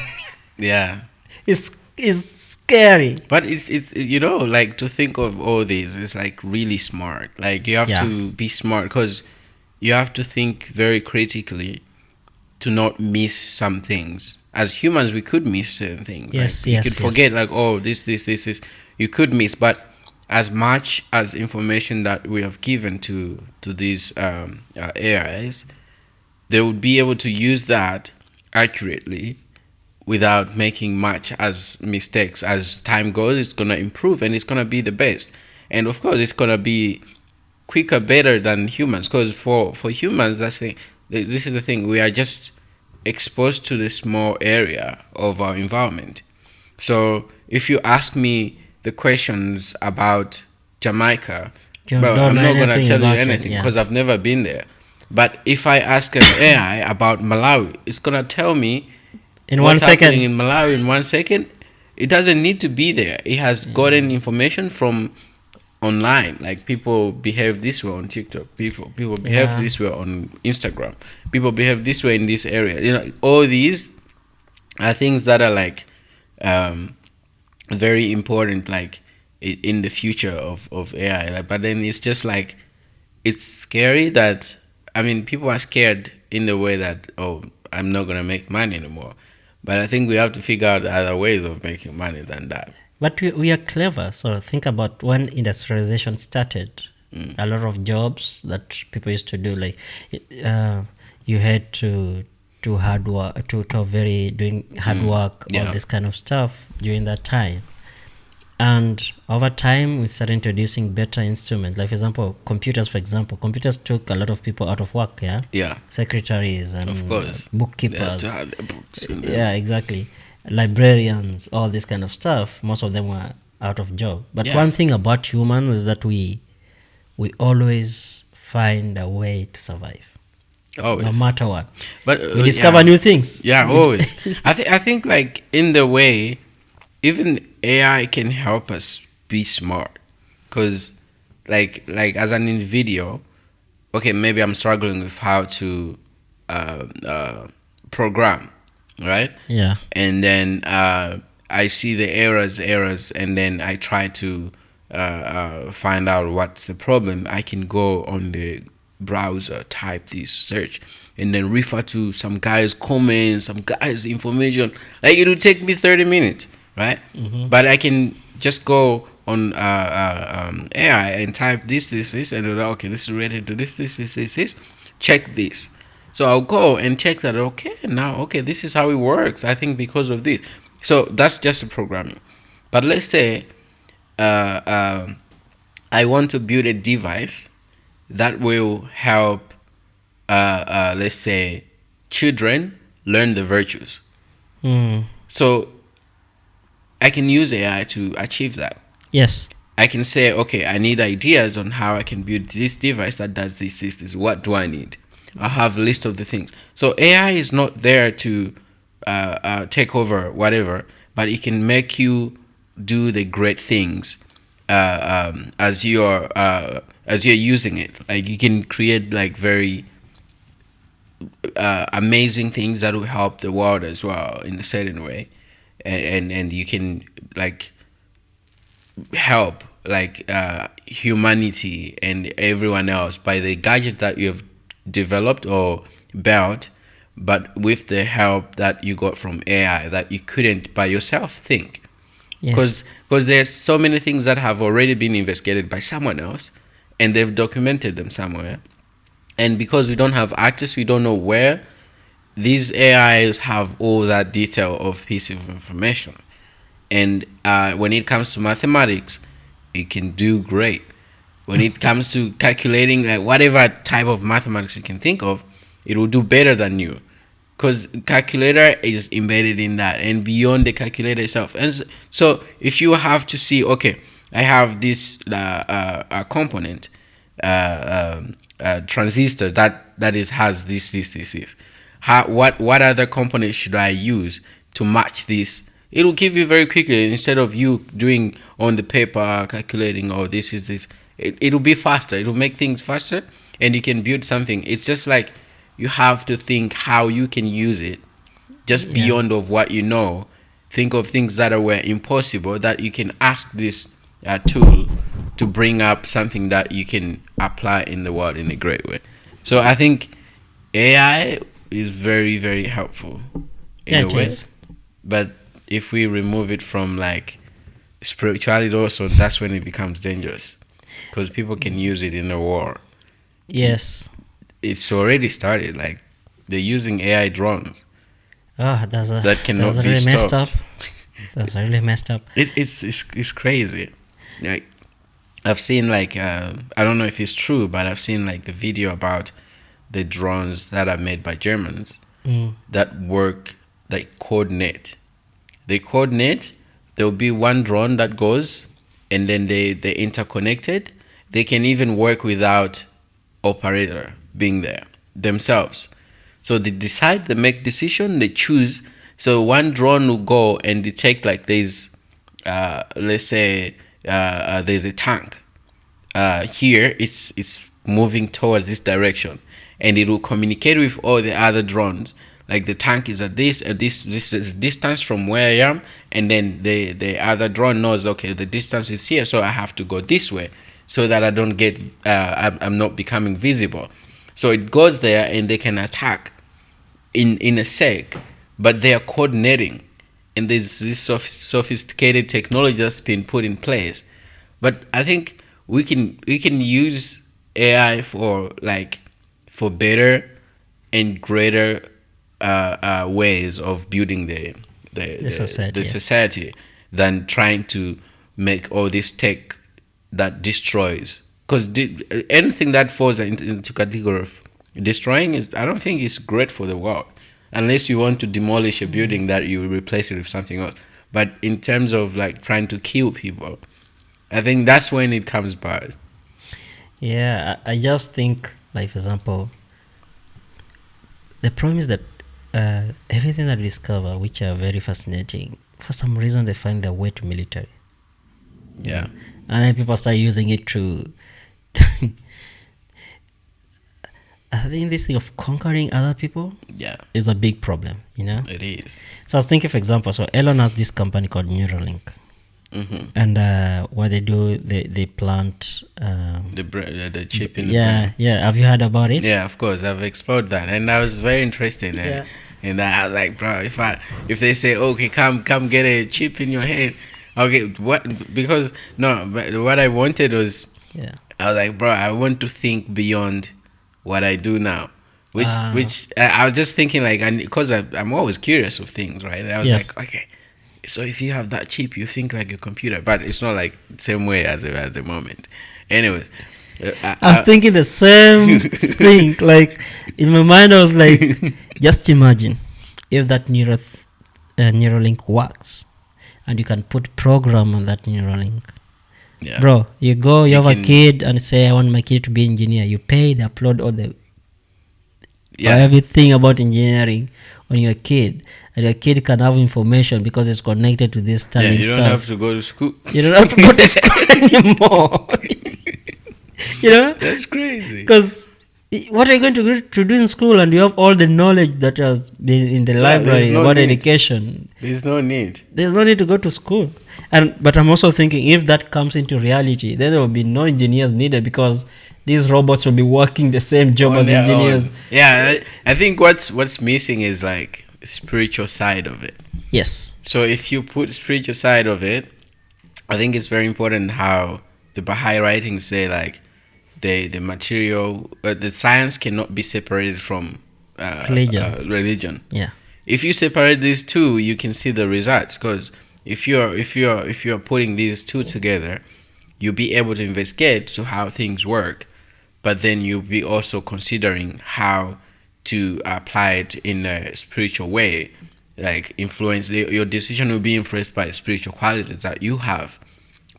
Yeah.
It's scary.
But it's like, to think of all these, it's like really smart. Like, you have to be smart, because you have to think very critically to not miss some things. As humans, we could miss certain things.
Yes,
you could forget, like, oh, this, you could miss. But as much as information that we have given to these AIs, they would be able to use that accurately without making much as mistakes. As time goes, it's going to improve, and it's going to be the best. And of course, it's going to be quicker, better than humans, because for humans, this is the thing, we are just exposed to the small area of our environment. So if you ask me the questions about Jamaica, I'm not going to tell you anything, because I've never been there. But if I ask an AI about Malawi, it's going to tell me
in
what's
1 second.
happening in Malawi in 1 second. It doesn't need to be there. It has gotten information from online. Like, people behave this way on TikTok. People behave this way on Instagram. People behave this way in this area. All these are things that are like very important, like in the future of AI. Like, but then it's just like, it's scary that, people are scared in the way that, oh, I'm not gonna make money anymore. But I think we have to figure out other ways of making money than that.
But we are clever. So think about when industrialization started. A lot of jobs that people used to do, like you had to hard work, doing hard work, all this kind of stuff during that time. And over time, we started introducing better instruments. Like, for example, computers. Computers took a lot of people out of work.
Yeah.
Secretaries and
of course.
Bookkeepers.
They have to have their books.
Yeah, exactly. Librarians, all this kind of stuff. Most of them were out of job. But one thing about humans is that we always find a way to survive.
Always.
No matter what.
But
we discover new things.
Yeah, always. I think like, in the way, even AI can help us be smart, because like as an individual, okay, maybe I'm struggling with how to program, right?
Yeah.
And then I see the errors, and then I try to find out what's the problem. I can go on the browser, type this, search, and then refer to some guy's comments, some guy's information. Like, it will take me 30 minutes, right? But I can just go on AI and type this, and okay, this is related to this. Check this. So I'll go and check that. Okay, this is how it works. I think because of this. So that's just a programming. But let's say I want to build a device that will help, let's say, children learn the virtues. So I can use AI to achieve that.
Yes.
I can say, okay, I need ideas on how I can build this device that does this. What do I need? I'll have a list of the things. So AI is not there to take over whatever, but it can make you do the great things as you're using it. Like, you can create like very amazing things that will help the world as well in a certain way, and you can like help like humanity and everyone else by the gadget that you have developed or built, but with the help that you got from AI that you couldn't by yourself think. Because there's so many things that have already been investigated by someone else, and they've documented them somewhere. And because we don't have access, we don't know where, these AIs have all that detail of piece of information. And when it comes to mathematics, it can do great. When it comes to calculating like whatever type of mathematics you can think of, it will do better than you. because calculator is embedded in that and beyond the calculator itself. And so if you have to see, okay, I have this component, transistor that is has this. What other components should I use to match this? It will give you very quickly, instead of you doing on the paper calculating, oh, this is this. It will be faster. It will make things faster, and you can build something. It's just like you have to think how you can use it, just beyond of what you know. Think of things that were impossible, that you can ask this tool to bring up something that you can apply in the world in a great way. So I think AI is very, very helpful in a way. Is. But if we remove it from like spirituality also, that's when it becomes dangerous, because people can use it in a war.
Yes.
It's already started. Like, they're using AI drones.
That cannot be really stopped. Messed up. That's really messed up.
It's crazy. Like, I've seen like I don't know if it's true, but I've seen like the video about the drones that are made by Germans that work, like coordinate. They coordinate. There'll be one drone that goes, and then they interconnected. They can even work without operator being there themselves. So they decide, they make decision, they choose. So one drone will go and detect like there's let's say there's a tank here. It's moving towards this direction, and it will communicate with all the other drones. Like, the tank is at this is distance from where I am, and then the other drone knows, okay, the distance is here, so I have to go this way, so that I don't get I'm not becoming visible. So it goes there, and they can attack in a sec, but they are coordinating, and there's this sophisticated technology that's been put in place. But I think we can use AI for better and greater ways of building the society than trying to make all this tech that destroys. Because anything that falls into category of destroying I don't think it's great for the world, unless you want to demolish a building that you replace it with something else. But in terms of like trying to kill people, I think that's when it comes bad.
Yeah, I just think, like, for example, the problem is that everything that we discover, which are very fascinating, for some reason they find their way to military.
Yeah.
And then people start using it to I think this thing of conquering other people is a big problem,
It is.
So I was thinking, for example, so Elon has this company called Neuralink. Mm-hmm. And what they do, they plant
the chip in the
brain. Yeah. Have you heard about it?
Yeah, of course. I've explored that, and I was very interested in that. I was like, bro, if they say, okay, come get a chip in your head, okay, what? Because but what I wanted was, I was like, bro, I want to think beyond what I do now, which I was just thinking, like, because I'm always curious of things, right? I was like, okay. So if you have that chip, you think like a computer, but it's not like the same way as the moment. Anyways,
I was thinking the same thing. Like, in my mind, I was like, just imagine if that Neuralink works, and you can put program on that Neuralink.
Yeah.
Bro, you have a kid and say, I want my kid to be engineer. You pay, they upload all the everything about engineering on your kid, and your kid can have information because it's connected to this stuff.
You don't have to go to school.
You don't have to go to school anymore.
That's crazy.
Because what are you going to do in school, and you have all the knowledge that has been in the library about education?
There's no need.
There's no need to go to school. But I'm also thinking, if that comes into reality, then there will be no engineers needed, because these robots will be working the same job as engineers.
Yeah, I think what's missing is like spiritual side of it.
Yes.
So if you put spiritual side of it, I think it's very important how the Baha'i writings say, like, the material, the science cannot be separated from religion.
Yeah.
If you separate these two, you can see the results. Because if you're putting these two together, you'll be able to investigate to how things work, but then you'll be also considering how to apply it in a spiritual way, like influence your decision will be influenced by spiritual qualities that you have.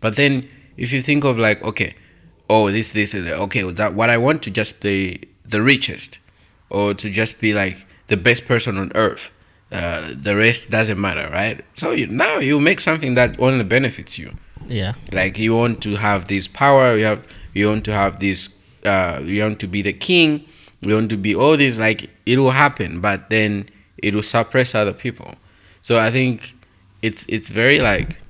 But then if you think of like, okay, oh, this is okay, that what I want to just be the richest, or to just be like the best person on earth, the rest doesn't matter, right? So now you make something that only benefits you.
Yeah.
Like you want to have this power, you want to have this, you want to be the king, you want to be all this, like it will happen, but then it will suppress other people. So I think it's very like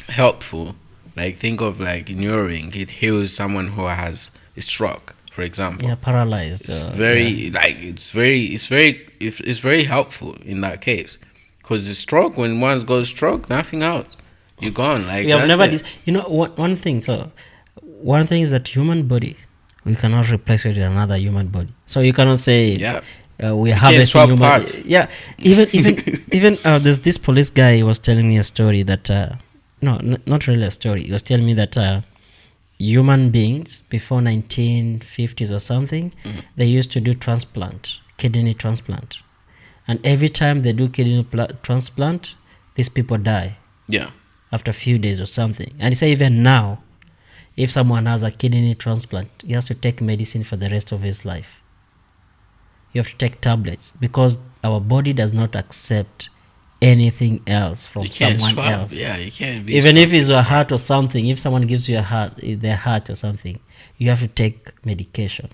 helpful. Like think of like Neuralink, it heals someone who has a stroke, for example.
Yeah, paralyzed.
It's it's very helpful in that case, because the stroke, when one goes stroke, nothing else, you're gone. Like
we have never one thing. So one thing is that human body, we cannot replace it with another human body. So you cannot say we harvesting human parts. Yeah, even there's this police guy who was telling me a story that not really a story. He was telling me that human beings before 1950s or something, they used to do kidney transplant, and every time they do kidney transplant, these people die.
Yeah.
After a few days or something. And he said even now, if someone has a kidney transplant, he has to take medicine for the rest of his life. You have to take tablets because our body does not accept anything else from someone else.
Yeah, you can't be
even if it's a heart or something. If someone gives you their heart or something, you have to take medication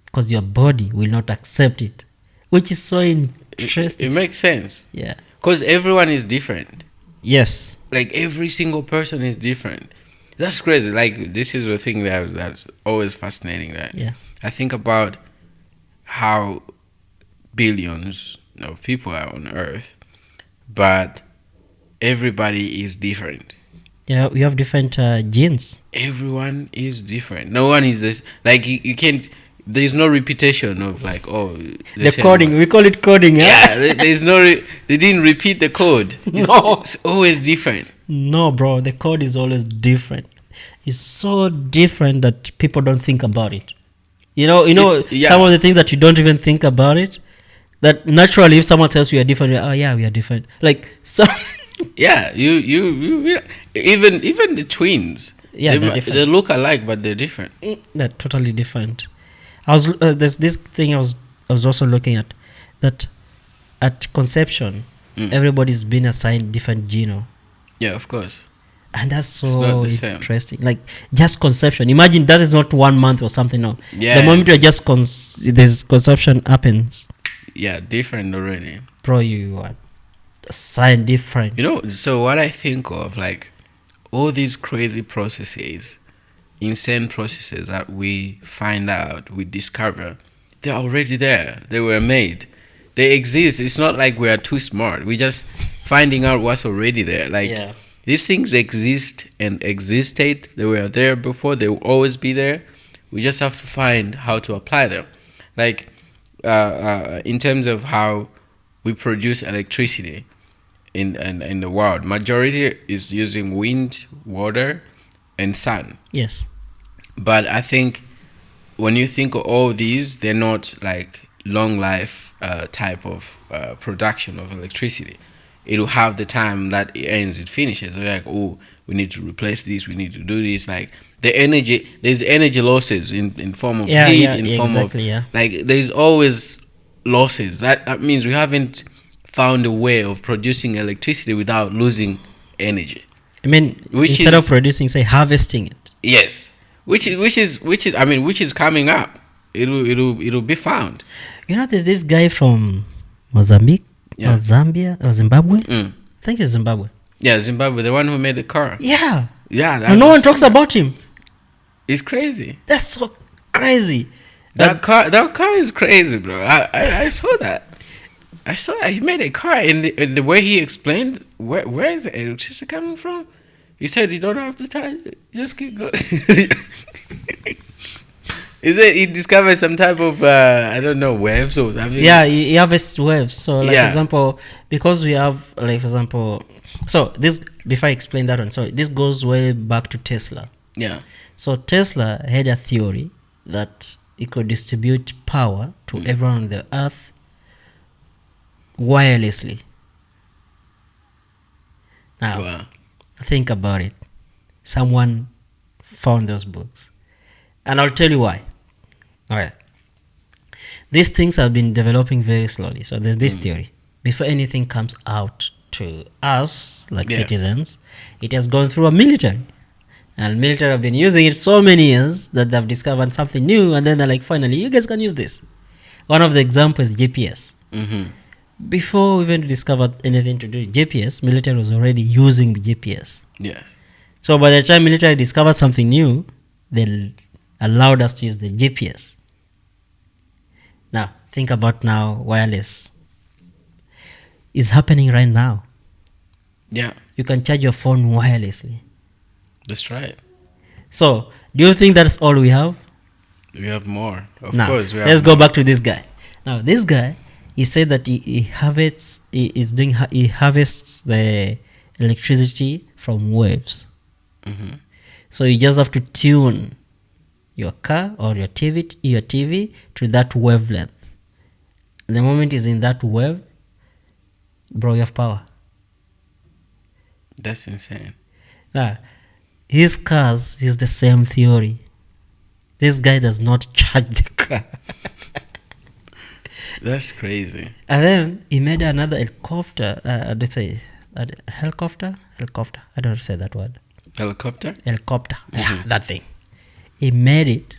because your body will not accept it, which is so interesting.
It makes sense.
Yeah,
because everyone is different.
Yes,
like every single person is different. That's crazy. Like this is the thing that's always fascinating. That I think about how billions of people are on Earth, but everybody is different.
Yeah, we have different genes.
Everyone is different. No one is this. Like you can't. There's no repetition of like
the coding. We call it coding.
Yeah, there's no. They didn't repeat the code. It's always different.
No, bro. The code is always different. It's so different that people don't think about it. You know. Some of the things that you don't even think about it. That naturally, if someone tells you you're different, we are different. Like so.
Yeah, you even the twins.
Yeah,
they look alike, but they're different.
They're totally different. There's this thing I was also looking at, that at conception, everybody's been assigned different genome.
Yeah, of course.
And that's so interesting. Like just conception. Imagine that is not 1 month or something. No.
Yeah.
The moment you are just this conception happens.
Yeah, different already.
Bro, you are assigned different.
So what I think of, like all these crazy processes, insane processes that we find out, we discover, they're already there. They were made. They exist. It's not like we are too smart. We're just finding out what's already there. Like these things exist and existed. They were there before. They will always be there. We just have to find how to apply them. Like in terms of how we produce electricity in the world, majority is using wind, water, and sun.
Yes.
But I think when you think of all these, they're not like long life type of production of electricity. It will have the time that it ends, it finishes. They're like, oh, we need to replace this, we need to do this. Like the energy, there's energy losses in form of heat, form of like there's always losses. That means we haven't found a way of producing electricity without losing energy.
I mean, instead of producing, say harvesting it.
Yes. Which is coming up. It'll be found.
There's this guy from Mozambique or Zambia or Zimbabwe. I think it's Zimbabwe.
Yeah, Zimbabwe, the one who made the car.
Yeah.
Yeah.
And no one talks about him.
It's crazy.
That's so crazy.
That car is crazy, bro. I saw that. I saw that he made a car, and the way he explained where is the electricity coming from. He said you don't have to charge it. Just keep going. Is it he discovered some type of waves or something?
Yeah, he harvests waves. So for example, because we have for example, so this, before I explain that one, so this goes way back to Tesla.
Yeah.
So Tesla had a theory that it could distribute power to everyone on the earth wirelessly. Now, think about it. Someone found those books. And I'll tell you why. All right. These things have been developing very slowly. So there's this theory. Before anything comes out to us, like citizens, it has gone through a military. And military have been using it so many years that they've discovered something new, and then they're like, finally, you guys can use this. One of the examples is GPS. Before we even discovered anything to do with GPS, military was already using the GPS.
Yes.
So by the time military discovered something new, they allowed us to use the GPS. Now, think about now wireless. It's happening right now.
Yeah.
You can charge your phone wirelessly.
That's right.
So, do you think that's all we have?
We have more. Of
now,
course.
Let's go back to this guy. Now, this guy, he said that he harvests the electricity from waves. So you just have to tune your car or your TV to that wavelength. The moment it's in that wave, bro, you have power.
That's insane.
Now, his cars is the same theory. This guy does not charge the car.
That's crazy.
And then he made another helicopter. Let's say helicopter. I don't know how to say that word.
Helicopter.
Yeah, that thing. He made it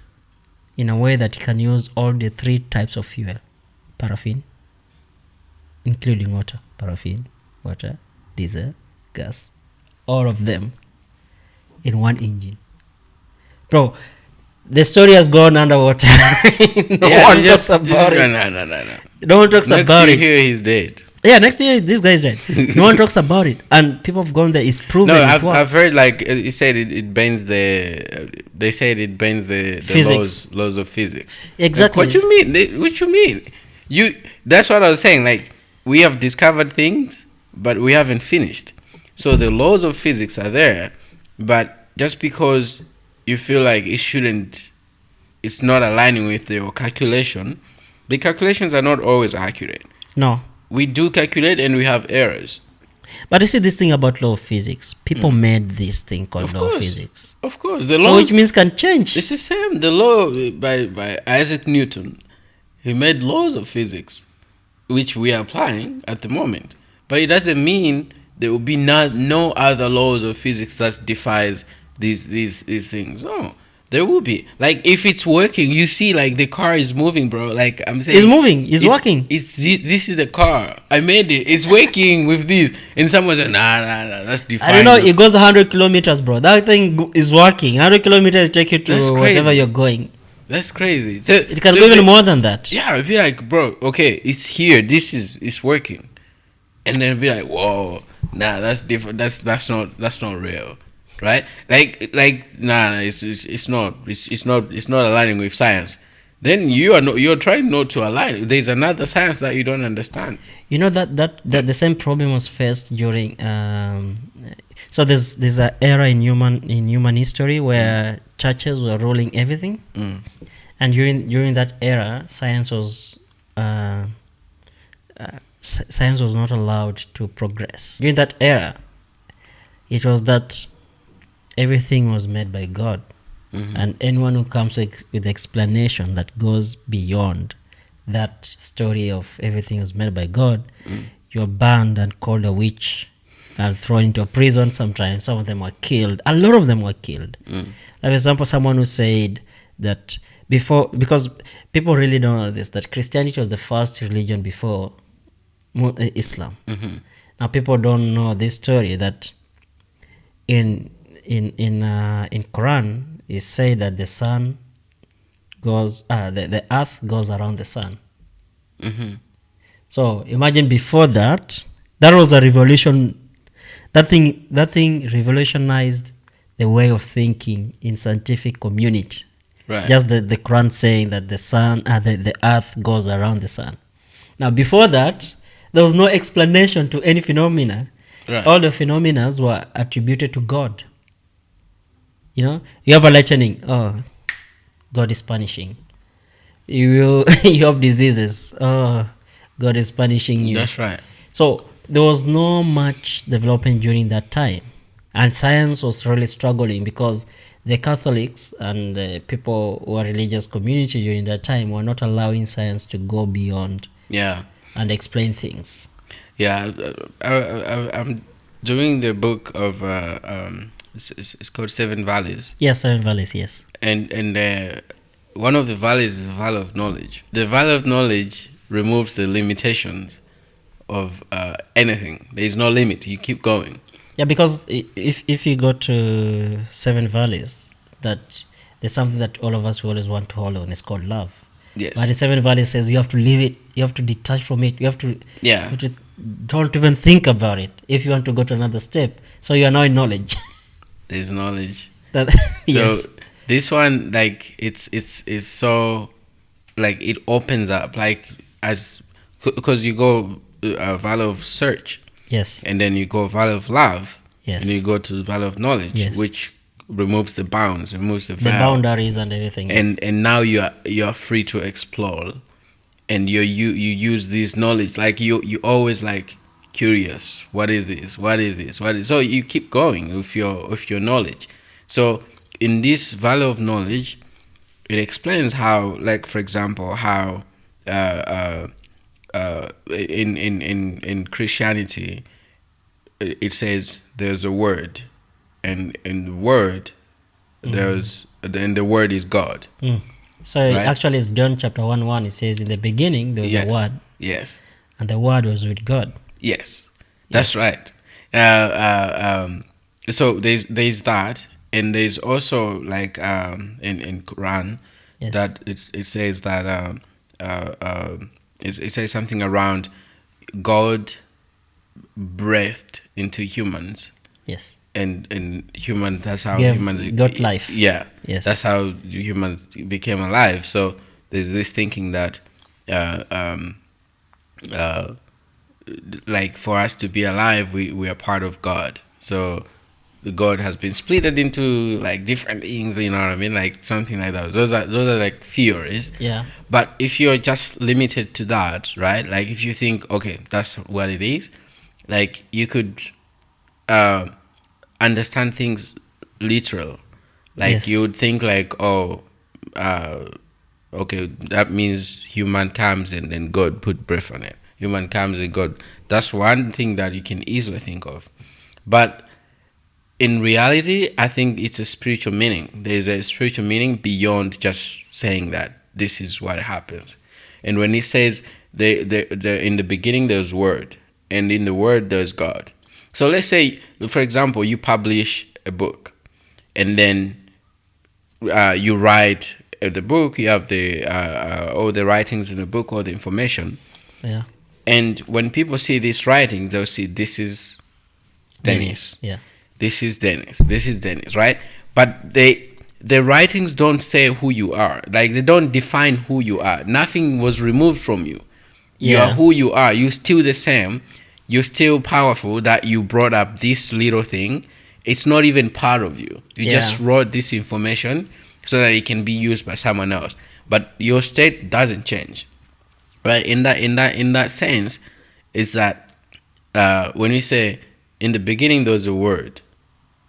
in a way that he can use all the 3 types of fuel: paraffin, including water, paraffin, water, diesel, gas, all of them in one engine. Bro, the story has gone underwater. No one talks about it. No one talks about it.
Next year he's dead.
Yeah, next year this guy is dead. No one talks about it, and people have gone there. It's proven.
No,
it works.
I've heard like you said it bends the. They said it bends the laws of physics.
Exactly.
Like, what you mean? That's what I was saying. Like, we have discovered things, but we haven't finished. So the laws of physics are there, but just because you feel like it's not aligning with your calculation, the calculations are not always accurate.
No.
We do calculate and we have errors.
But you see this thing about law of physics. People made this thing called law of physics.
Of course. The law,
which means can change.
It's the same. The law by Isaac Newton. He made laws of physics, which we are applying at the moment. But it doesn't mean there will be no other laws of physics that defies these things. No. There will be. Like, if it's working, you see, like, the car is moving, bro. Like, I'm saying...
It's moving. It's working.
This is the car. I made it. It's working with this. And someone said, nah, that's defined.
I don't know. It goes 100 kilometers, bro. That thing is working. 100 kilometers take you to whatever you're going.
That's crazy. So,
it can go even more than that.
Yeah, it'd be like, bro, okay, it's here. It's working. And then it'd be like, whoa, nah, that's different. That's not real. Right? Like, nah, it's not aligning with science. Then you're trying not to align. There's another science that you don't understand.
You know that the same problem was faced during. So there's an era in human history where churches were ruling everything, and during that era, science was not allowed to progress. During that era, it was that everything was made by God, and anyone who comes with explanation that goes beyond that story of everything was made by God, you're banned and called a witch and thrown into a prison. Sometimes some of them were killed. A lot of them were killed. Like, for example, someone who said that because people really don't know this, that Christianity was the first religion before Islam. Now people don't know this story, that in Quran it said that the sun goes the earth goes around the sun. So imagine before that was a revolution. That thing revolutionized the way of thinking in scientific community.
Right.
Just the Quran saying that the sun the earth goes around the sun. Now before that there was no explanation to any phenomena.
Right.
All the phenomena were attributed to God. You know, you have a lightning. Oh, God is punishing. you have diseases. Oh, God is punishing you.
That's right.
So there was no much development during that time, and science was really struggling because the Catholics and people who are religious community during that time were not allowing science to go beyond and explain things.
Yeah, I'm doing the book of it's called Seven Valleys.
Yes, Seven Valleys. Yes,
and one of the valleys is the valley of knowledge. The valley of knowledge removes the limitations of anything. There is no limit. You keep going.
Yeah, because if you go to Seven Valleys, that there's something that all of us will always want to hold on. It's called love.
Yes.
But the Seven Valleys says you have to leave it. You have to detach from it. You have to.
Yeah.
You have to don't even think about it if you want to go to another step. So you are now in knowledge.
There's knowledge.
Yes.
So this one, like, it's so, like, it opens up, like, as because you go valley of search.
Yes.
And then you go valley of love.
Yes.
And you go to valley of knowledge,
yes.
which removes the bounds, removes the
boundaries and everything.
And now you're free to explore, and you use this knowledge, like you always like curious. What is this? What is this? What is so you keep going with your knowledge. So in this valley of knowledge, it explains how, like, for example, how in Christianity, it says there's a word, and in the word there's then the word is God.
So right? Actually it's John chapter 1:1. It says in the beginning there was a word.
Yes.
And the word was with God.
Yes. That's right. So there's that, and there's also, like, in Quran, that it says that it says something around God breathed into humans.
Yes.
And human, that's how humans
got life.
Yeah.
Yes.
That's how humans became alive. So there's this thinking that like, for us to be alive, we are part of God. So the God has been splitted into, like, different things, you know what I mean? Like, something like that. Those are like theories.
Yeah.
But if you're just limited to that, right? Like, if you think, okay, that's what it is, like, you could understand things literal. Like, you would think, like, okay, that means human comes and then God put breath on it. Human comes and God. That's one thing that you can easily think of. But in reality, I think it's a spiritual meaning. There's a spiritual meaning beyond just saying that this is what happens. And when he says in the beginning there's word, and in the word there's God. So let's say, for example, you publish a book, and then you write the book. You have all the writings in the book, all the information.
Yeah.
And when people see this writing, they'll see this is Dennis.
Yeah.
This is Dennis. This is Dennis, right? But the writings don't say who you are. Like, they don't define who you are. Nothing was removed from you. You are who you are. You're still the same. You're still powerful, that you brought up this little thing. It's not even part of you. You just wrote this information so that it can be used by someone else. But your state doesn't change, right? In that sense, is that when we say in the beginning there was a word,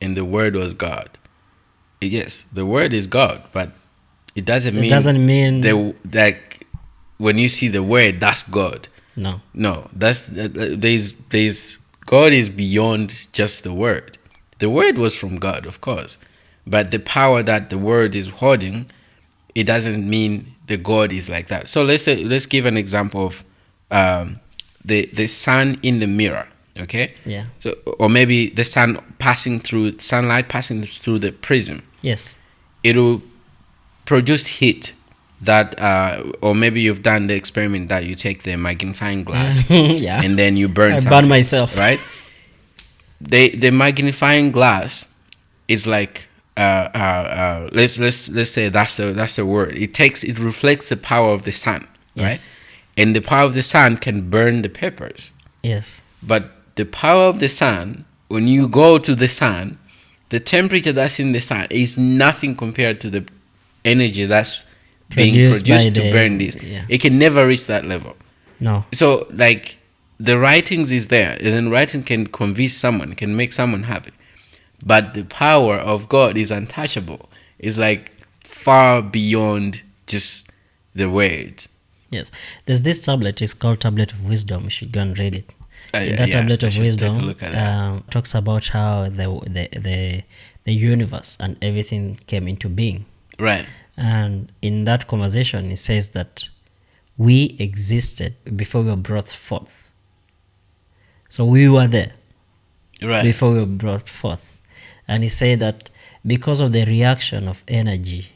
and the word was God. Yes, the word is God, but it doesn't mean that when you see the word, that's God. No, that's there's God is beyond just the word. The word was from God, of course, but the power that the word is holding, it doesn't mean the God is like that. So let's give an example of the sun in the mirror. Okay.
Yeah.
So, or maybe the sunlight passing through the prism.
Yes.
It'll produce heat. That or maybe you've done the experiment that you take the magnifying glass and then you burn something. I burn
myself,
right? The magnifying glass is like let's say that's the word. It reflects the power of the sun, right? And the power of the sun can burn the papers.
Yes.
But the power of the sun, when you go to the sun, the temperature that's in the sun is nothing compared to the energy that's being produced to burn this. It can never reach that level.
No.
So like the writings is there, and then writing can convince someone, can make someone happy. But the power of God is untouchable. It's like far beyond just the words.
Yes. There's this tablet, it's called Tablet of Wisdom. You should go and read it. That Tablet of Wisdom talks about how the universe and everything came into being.
Right.
And in that conversation, it says that we existed before we were brought forth. So we were there before we were brought forth. And he said that because of the reaction of energy,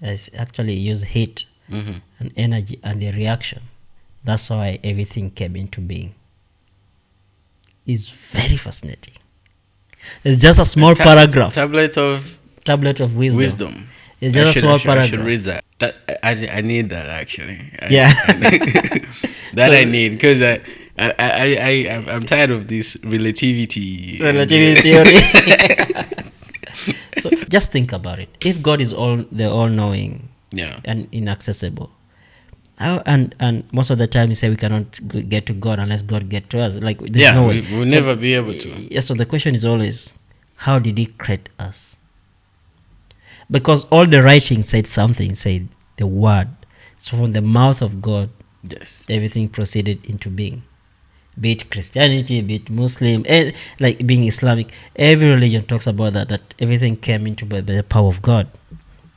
it's actually use heat and energy and the reaction, that's why everything came into being. It's very fascinating. It's just a small paragraph.
Tablet of Wisdom.
It's just a small paragraph.
I should read that. I need that actually. I need, because I'm tired of this relativity
theory. So just think about it. If God is the all-knowing and inaccessible, and most of the time you say we cannot get to God unless God get to us. Like there's no way.
We'll never be able to.
Yeah, so the question is always, how did He create us? Because all the writings said the word. So from the mouth of God, everything proceeded into being. Be it Christianity, be it Muslim, like being Islamic, every religion talks about that everything came into by the power of God.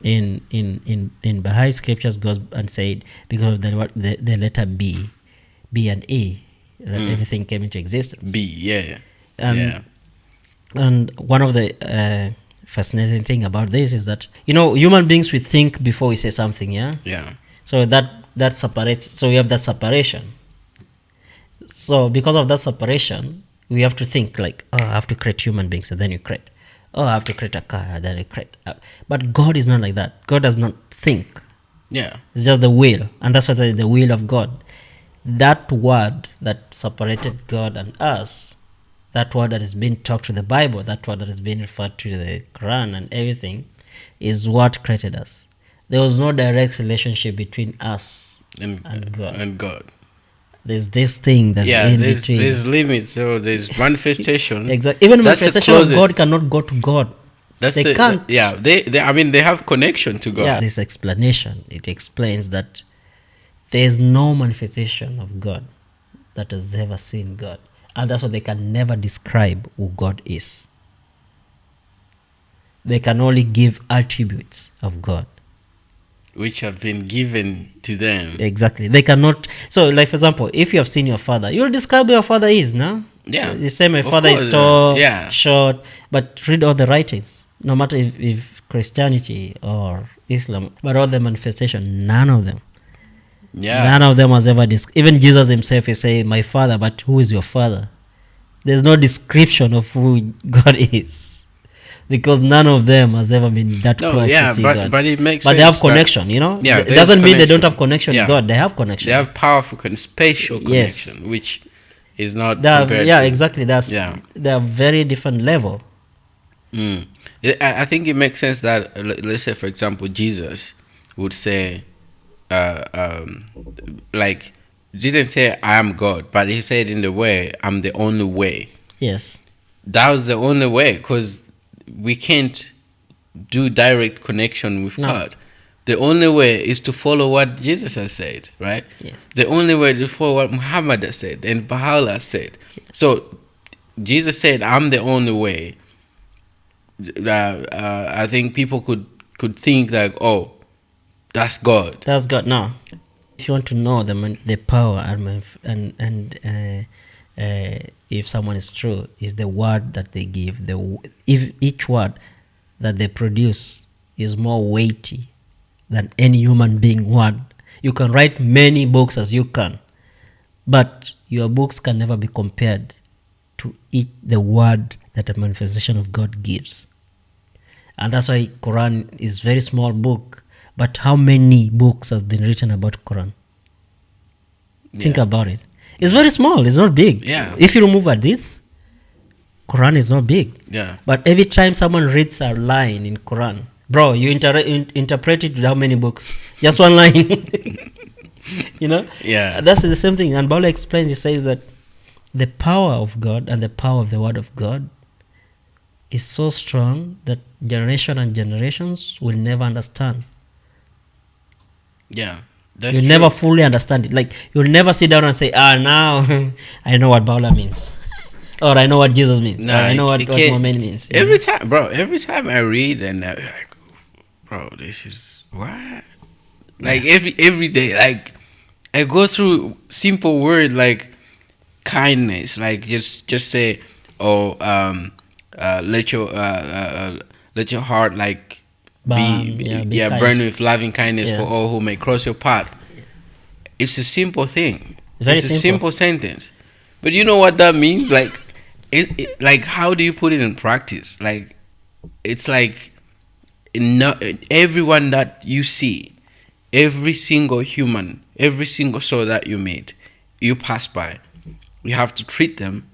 In Baha'i scriptures goes and said because of the letter B and E, that everything came into existence. And one of the fascinating thing about this is that human beings, we think before we say something. So that separates. So we have that separation. So because of that separation, we have to think like, I have to create human beings, and then you create. I have to create a car, and then you create. But God is not like that. God does not think. It's just the will, and that's what the will of God. That word that separated God and us, that word that is being talked to the Bible, that word that is being referred to the Quran and everything, is what created us. There was no direct relationship between us and God. There's this thing that's in between.
There's limits. So there's manifestation.
Exactly. Even manifestation of God cannot go to God. They can't.
They have connection to God.
This explanation, it explains that there's no manifestation of God that has ever seen God. And that's why they can never describe who God is. They can only give attributes of God,
which have been given to them.
Exactly. They cannot. So, like, for example, if you have seen your father, you'll describe who your father is, no?
Yeah.
You say my father is tall, short, but read all the writings, no matter if Christianity or Islam, but all the manifestation, none of them. None of them has ever even Jesus himself is saying, my father, but who is your father? There's no description of who God is. Because none of them has ever been that close to see God.
But it makes
sense. But they have connection, It doesn't mean they don't have connection with God. They have connection.
They have powerful spatial connection, which is not
exactly. They're very different level.
I think it makes sense that, let's say, for example, Jesus would say, like, didn't say, I am God, but he said in the way, I'm the only way.
Yes.
That was the only way, because we can't do direct connection with God. The only way is to follow what Jesus has said, right?
Yes.
The only way is to follow what Muhammad has said and Baha'u'llah said. So Jesus said, I'm the only way. I think people could think like, oh, that's God. That's God.
No. If you want to know the power and if someone is true, is the word that they give. If each word that they produce is more weighty than any human being word. You can write many books as you can, but your books can never be compared to the word that a manifestation of God gives. And that's why Quran is very small book, but how many books have been written about Quran? Think about it. It's very small. It's not big. If you remove hadith, Quran is not big. But every time someone reads a line in Quran, Bro, you interpret it with how many books? Just one line. You know?
Yeah.
That's the same thing. And Paul explains, he says that the power of God and the power of the word of God is so strong that generation and generations will never understand.
Yeah. That's
You'll
true.
never fully understand it. Like, you'll never sit down and say, now I know what Paula means. Or I know what Jesus means.
Nah,
or I know what Moment means.
Every time I read and I'm like, bro, this is what? Like every day, like I go through simple word like kindness, like just say, oh, let your heart like be burn with loving kindness for all who may cross your path. It's a simple thing. It's a simple sentence, but you know what that means? Like, like how do you put it in practice? Like, it's like everyone that you see, every single human, every single soul that you meet, you pass by, you have to treat them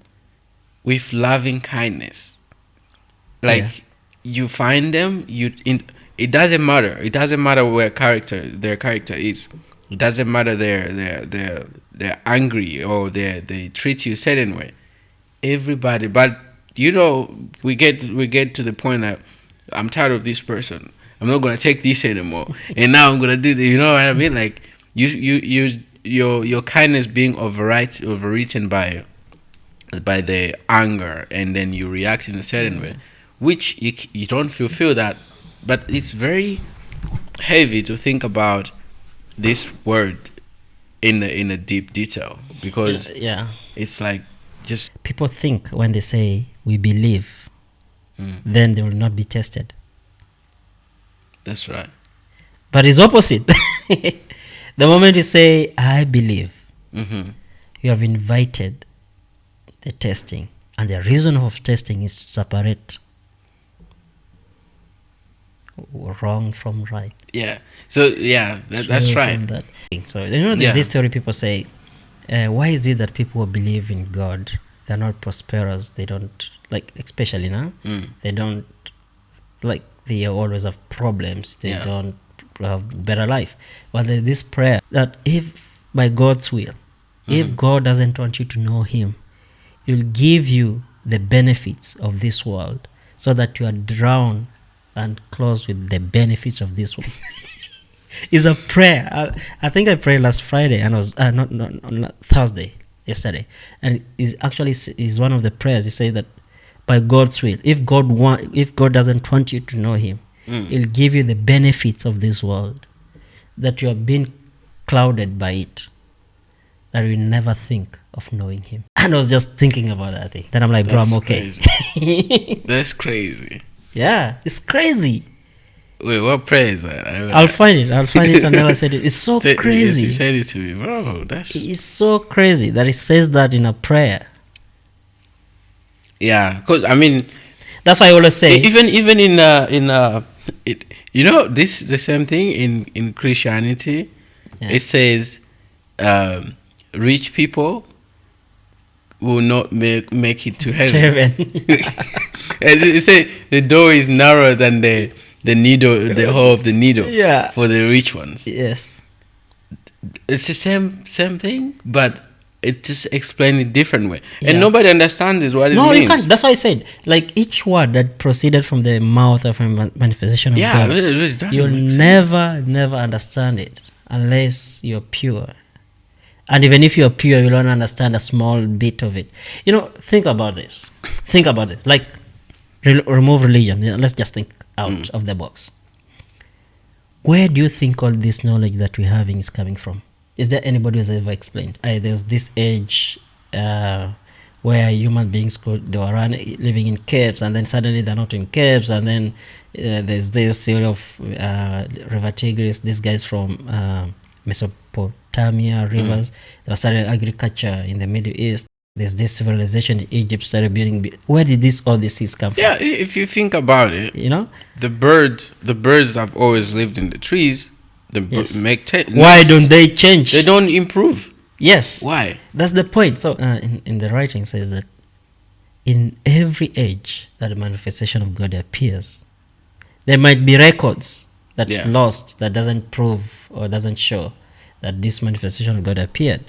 with loving kindness. Like, you find them, it doesn't matter. It doesn't matter their character is. It doesn't matter they're angry or they treat you a certain way. Everybody, but you know, we get to the point that I'm tired of this person. I'm not gonna take this anymore, and now I'm gonna do this. You know what I mean? Like your kindness being overwritten by the anger, and then you react in a certain way, which you don't feel that, but it's very heavy to think about this word in a deep detail, because it's like just
people think when they say we believe, then they will not be tested.
That's right.
But it's opposite. The moment you say I believe, you have invited the testing, and the reason of testing is to separate wrong from right.
Yeah. So that's right.
That. So there's this theory people say, why is it that people who believe in God, they're not prosperous? They don't, like, especially now, they don't, like, they always have problems. They don't have better life. But there's this prayer that if by God's will, if God doesn't want you to know Him, He'll give you the benefits of this world so that you are drowned and close with the benefits of this world. It's a prayer. I think I prayed last Friday, and I was not Thursday, yesterday, and is one of the prayers. He said that by God's will, if God doesn't want you to know Him, He'll give you the benefits of this world, that you have been clouded by it, that you never think of knowing Him. And I was just thinking about that thing. Then I'm like, bro, I'm okay.
That's crazy.
Yeah, it's crazy.
Wait, what prayer is that?
I'll find it and then I said it. It's so crazy.
You said it to me, bro.
It's so crazy that it says that in a prayer.
Yeah, because I mean,
that's why I always say,
even in it, you know, this the same thing in Christianity. Yeah. It says, rich people will not make it to heaven. It say the door is narrower than the needle, the hole of the needle. Yeah. For the rich ones.
Yes.
It's the same thing, but it just explained it different way, and nobody understands what it means. No, you can't.
That's why I said, like, each word that proceeded from the mouth of a manifestation of God, you'll never understand it unless you're pure. And even if you're pure, you don't understand a small bit of it. You know, think about this. Like, remove religion. Let's just think out of the box. Where do you think all this knowledge that we're having is coming from? Is there anybody who's ever explained? There's this age where human beings they were living in caves, and then suddenly they're not in caves, and then there's this theory of River Tigris. These guys from Mesopotamia rivers, they started agriculture in the Middle East. There's this civilization in Egypt started building. Where did all these things come from?
Yeah, if you think about it, you know, the birds have always lived in the trees.
Why don't they change?
They don't improve.
Yes.
Why?
That's the point. So in the writing says that in every age that the manifestation of God appears, There might be records that lost, that doesn't prove or doesn't show that this manifestation of God appeared.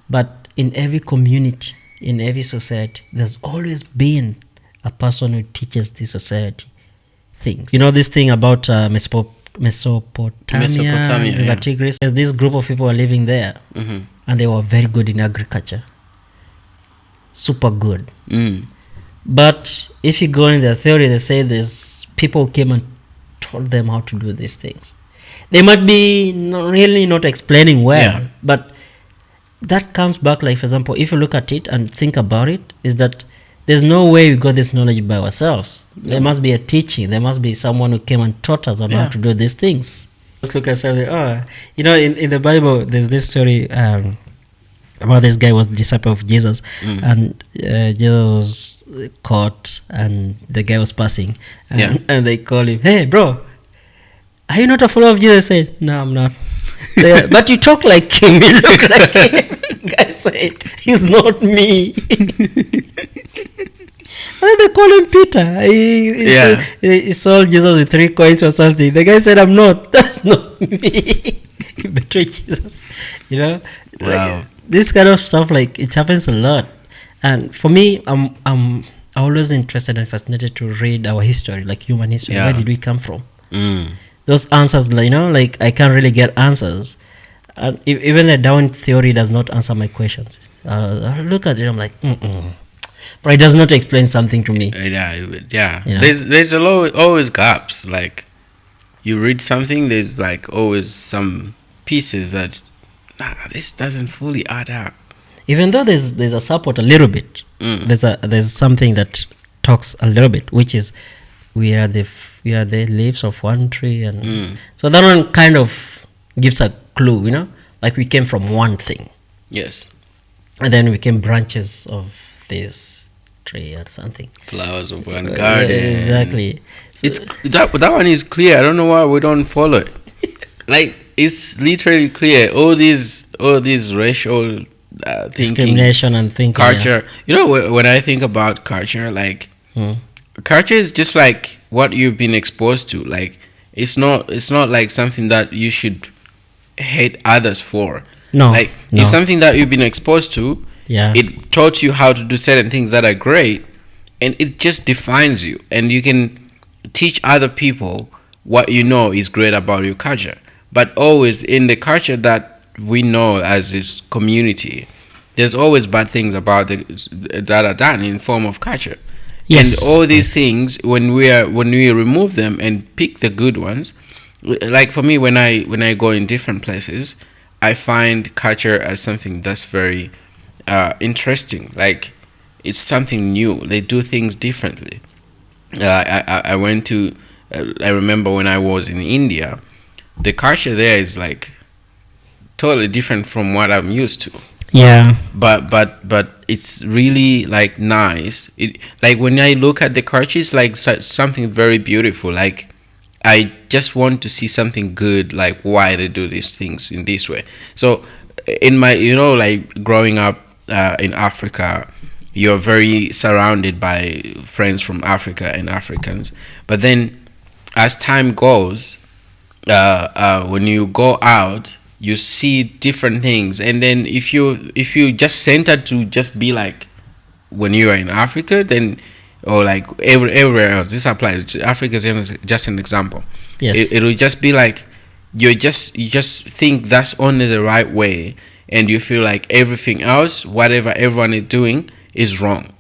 But in every community, in every society, there's always been a person who teaches the society things. You know this thing about Mesopotamia, River Tigris. There's this group of people who are living there, and they were very good in agriculture. Super good. But if you go in their theory, they say there's people who came and taught them how to do these things. They might be really not explaining well, but that comes back, like, for example, if you look at it and think about it, is that there's no way we got this knowledge by ourselves. There must be a teaching. There must be someone who came and taught us on how to do these things. Let's look at something. You know, in the Bible, there's this story about this guy was the disciple of Jesus, and Jesus was caught, and the guy was passing, and they called him, "Hey, bro, are you not a follower of Jesus?" He said, "No, I'm not." But you talk like him, you look like him. Guy said, "He's not me." And they call him Peter. He saw Jesus with 3 coins or something. The guy said, "I'm not. That's not me." He betrayed Jesus. You know,
wow.
This kind of stuff, like, it happens a lot. And for me, I'm always interested and fascinated to read our history, like human history. Where did we come from? Those answers, you know, like, I can't really get answers. And even a Darwin theory does not answer my questions. I look at it, I'm like, but it does not explain something to me.
Yeah.
You know?
There's always gaps. Like, you read something, there's like always some pieces that this doesn't fully add up. Even
though there's a support a little bit, there's something that talks a little bit, which is we are the leaves of one tree, and so that one kind of gives a clue, you know, like we came from one thing.
Yes.
And then we became branches of this tree or something.
Flowers of one garden.
Exactly. So
it's that one is clear. I don't know why we don't follow it. Like, it's literally clear. All these racial
discrimination and thinking,
culture. You know, when I think about culture, like, culture is just like what you've been exposed to. Like, it's not like something that you should hate others for.
No,
like, it's something that you've been exposed to.
Yeah,
it taught you how to do certain things that are great, and it just defines you. And you can teach other people what you know is great about your culture. But always in the culture that we know as this community, there's always bad things about that are done in form of culture. Yes. And all these things, when we remove them and pick the good ones, like for me, when I go in different places, I find culture as something that's very interesting. Like, it's something new. They do things differently. I went to. I remember when I was in India, the culture there is like totally different from what I'm used to.
Yeah.
But it's really like nice. It, like, when I look at the culture, it's like something very beautiful. Like, I just want to see something good, like why they do these things in this way. So in my, you know, like growing up in Africa, you're very surrounded by friends from Africa and Africans. But then as time goes, when you go out, you see different things. And then if you just centered to just be like when you are in Africa, then, or like everywhere else, this applies. Africa is just an example.
Yes.
It will just be like you just think that's only the right way, and you feel like everything else, whatever everyone is doing, is wrong,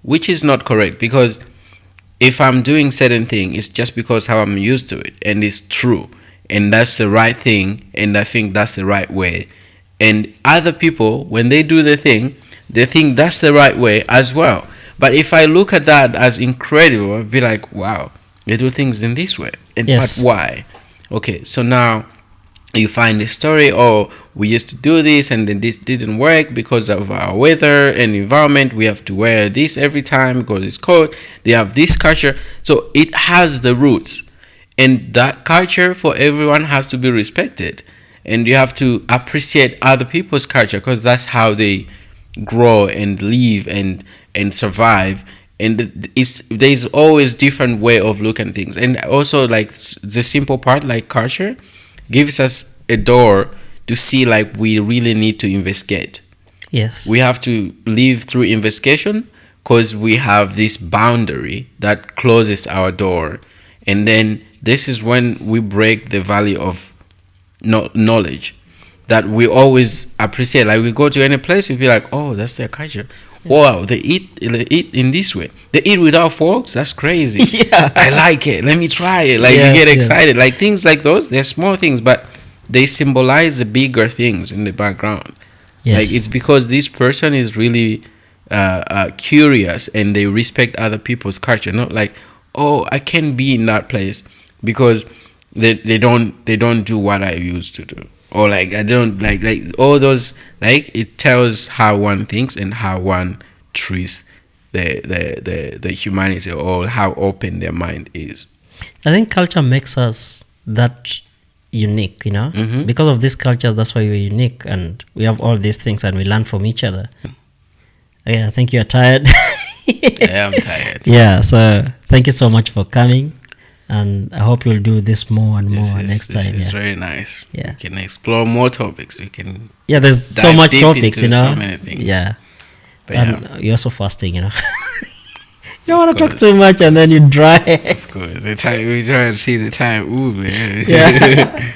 which is not correct. Because if I'm doing certain thing, it's just because how I'm used to it, and it's true, and that's the right thing, and I think that's the right way. And other people, when they do the thing, they think that's the right way as well. But if I look at that as incredible, I'll be like, wow, they do things in this way. And
yes.
But why? Okay, so now you find the story, oh, we used to do this and then this didn't work because of our weather and environment. We have to wear this every time because it's cold. They have this culture. So it has the roots. And that culture for everyone has to be respected. And you have to appreciate other people's culture because that's how they grow and live and survive and there's always different way of looking at things. And also, like, the simple part, like culture gives us a door to see, like, we really need to investigate.
Yes,
we have to live through investigation, because we have this boundary that closes our door. And then this is when we break the value of knowledge that we always appreciate. Like, we go to any place, we feel like, oh, that's their culture. Wow, they eat in this way. They eat without forks. That's crazy.
Yeah.
I like it. Let me try it. Like,
Yes,
you get
yes.
excited. Like, things like those, they're small things, but they symbolize the bigger things in the background.
Yes.
Like, it's because this person is really curious, and they respect other people's culture. Not like, oh, I can't be in that place because they don't do what I used to do. Or like, I don't like all those. Like, it tells how one thinks and how one treats the humanity, or how open their mind is.
I think culture makes us that unique,
Mm-hmm.
because of this culture. That's why we're unique, and we have all these things, and we learn from each other. Yeah, I think you're tired.
Yeah, I'm tired.
Yeah, so thank you so much for coming, and I hope you'll do this more and more next time.
It's
Yeah.
very nice.
Yeah.
We can explore more topics. We can.
Yeah, there's so
dive
much
deep
topics,
into so many things.
Yeah.
But
And you're also fasting, You don't want to talk
course.
too much, and then you dry.
Of course, the time we try to see the time. Ooh, man.
Yeah.